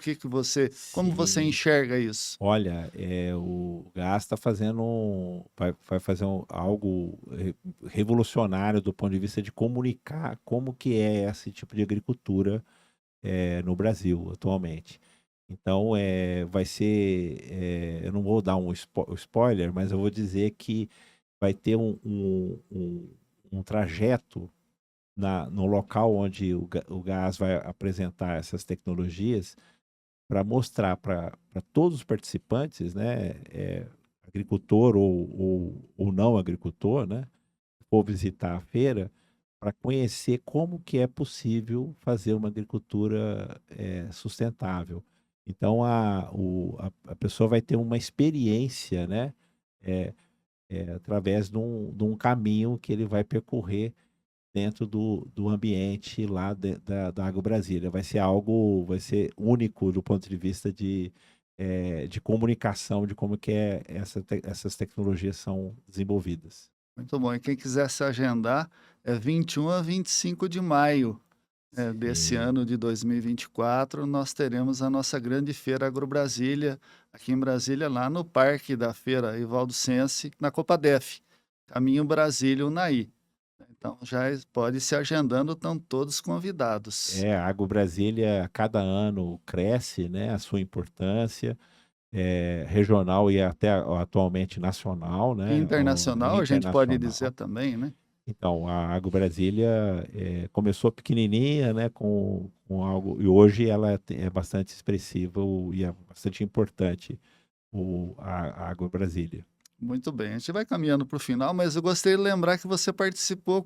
Como você Sim. enxerga isso? Olha, o GAS está fazendo vai fazer algo revolucionário do ponto de vista de comunicar como que é esse tipo de agricultura no Brasil atualmente. Então, vai ser, eu não vou dar um spoiler, mas eu vou dizer que vai ter um trajeto no local onde o GAS vai apresentar essas tecnologias para mostrar para todos os participantes, né, agricultor ou não agricultor, né, que for visitar a feira, para conhecer como que é possível fazer uma agricultura sustentável. Então a pessoa vai ter uma experiência, né, eh, através de um caminho que ele vai percorrer dentro do ambiente lá da Agrobrasília. Vai ser único do ponto de vista de comunicação, de como que essas tecnologias são desenvolvidas. Muito bom. E quem quiser se agendar, é 21 a 25 de maio desse Sim. ano de 2024, nós teremos a nossa grande Feira Agrobrasília, aqui em Brasília, lá no Parque da Feira Evaldo Sense, na Copadef, Caminho Brasília, Unai. Então já pode ir se agendando, estão todos convidados. A Agrobrasília, a cada ano, cresce, né, a sua importância, regional e até atualmente nacional, E né, internacional, a gente pode dizer internacional. também, né? Então, a Agrobrasília começou pequenininha, né, com algo, e hoje ela é bastante expressiva e é bastante importante a Agrobrasília. Muito bem, a gente vai caminhando para o final, mas eu gostaria de lembrar que você participou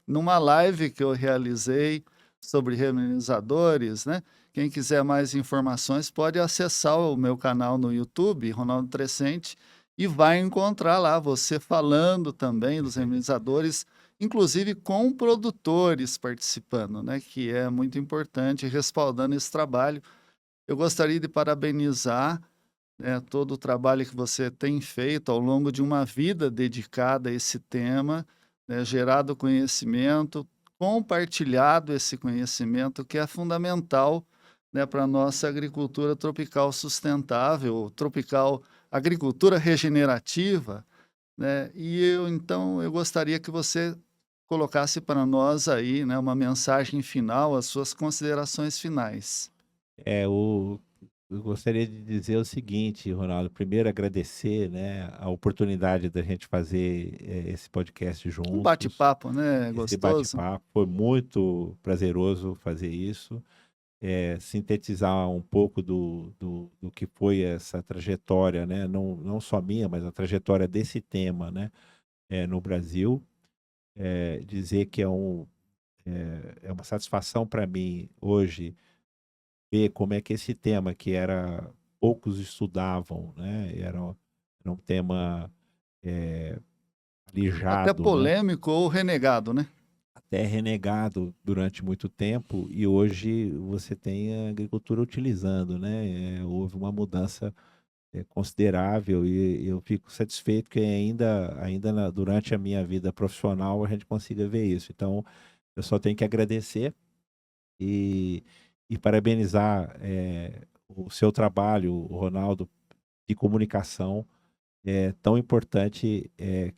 numa live que eu realizei sobre reminizadores, né? Quem quiser mais informações pode acessar o meu canal no YouTube, Ronaldo Trescente, e vai encontrar lá você falando também dos reminizadores, inclusive com produtores participando, né? Que é muito importante, respaldando esse trabalho. Eu gostaria de parabenizar todo o trabalho que você tem feito ao longo de uma vida dedicada a esse tema, né, gerado conhecimento, compartilhado esse conhecimento que é fundamental, né, para a nossa agricultura tropical sustentável, tropical, agricultura regenerativa, né? Então eu gostaria que você colocasse para nós aí, né, uma mensagem final, as suas considerações finais. É, eu gostaria de dizer o seguinte, Ronaldo, primeiro agradecer, né, a oportunidade da gente fazer esse podcast Um juntos, bate-papo, né, esse gostoso. bate-papo. Foi muito prazeroso fazer isso, sintetizar um pouco do que foi essa trajetória, né, não só minha, mas a trajetória desse tema, né, no Brasil. Dizer que é uma satisfação para mim hoje ver como é que esse tema que poucos estudavam, né, era um tema Até alijado, né, polêmico ou renegado, né? até renegado durante muito tempo, e hoje você tem a agricultura utilizando, né, houve uma mudança considerável, e eu fico satisfeito que ainda durante a minha vida profissional a gente consiga ver isso. Então, eu só tenho que agradecer e, e parabenizar o seu trabalho, Ronaldo, de comunicação tão importante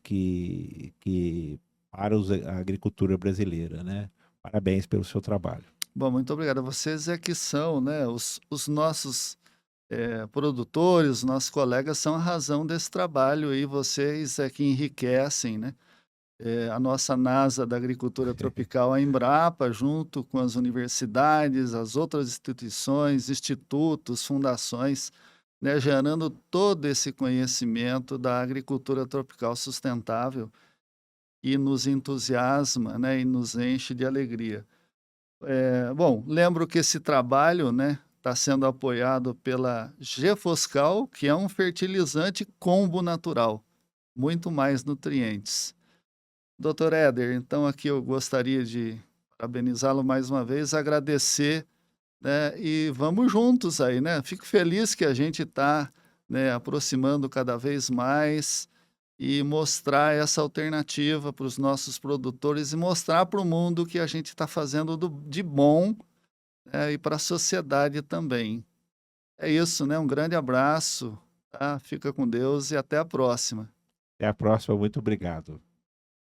que para a agricultura brasileira, né? Parabéns pelo seu trabalho. Bom, muito obrigado. Vocês é que são, né, os nossos produtores, os nossos colegas são a razão desse trabalho e vocês é que enriquecem, né? A nossa NASA da Agricultura Tropical, a Embrapa, junto com as universidades, as outras instituições, institutos, fundações, né, gerando todo esse conhecimento da agricultura tropical sustentável e nos entusiasma, né, e nos enche de alegria. Bom, lembro que esse trabalho, né, está sendo apoiado pela Gefoscal, que é um fertilizante combo natural, muito mais nutrientes. Doutor Éder, então aqui eu gostaria de parabenizá-lo mais uma vez, agradecer, né, e vamos juntos aí, né? Fico feliz que a gente está, né, aproximando cada vez mais, e mostrar essa alternativa para os nossos produtores e mostrar para o mundo o que a gente está fazendo de bom, e para a sociedade também. É isso, né? Um grande abraço, tá? Fica com Deus e até a próxima. Até a próxima, muito obrigado.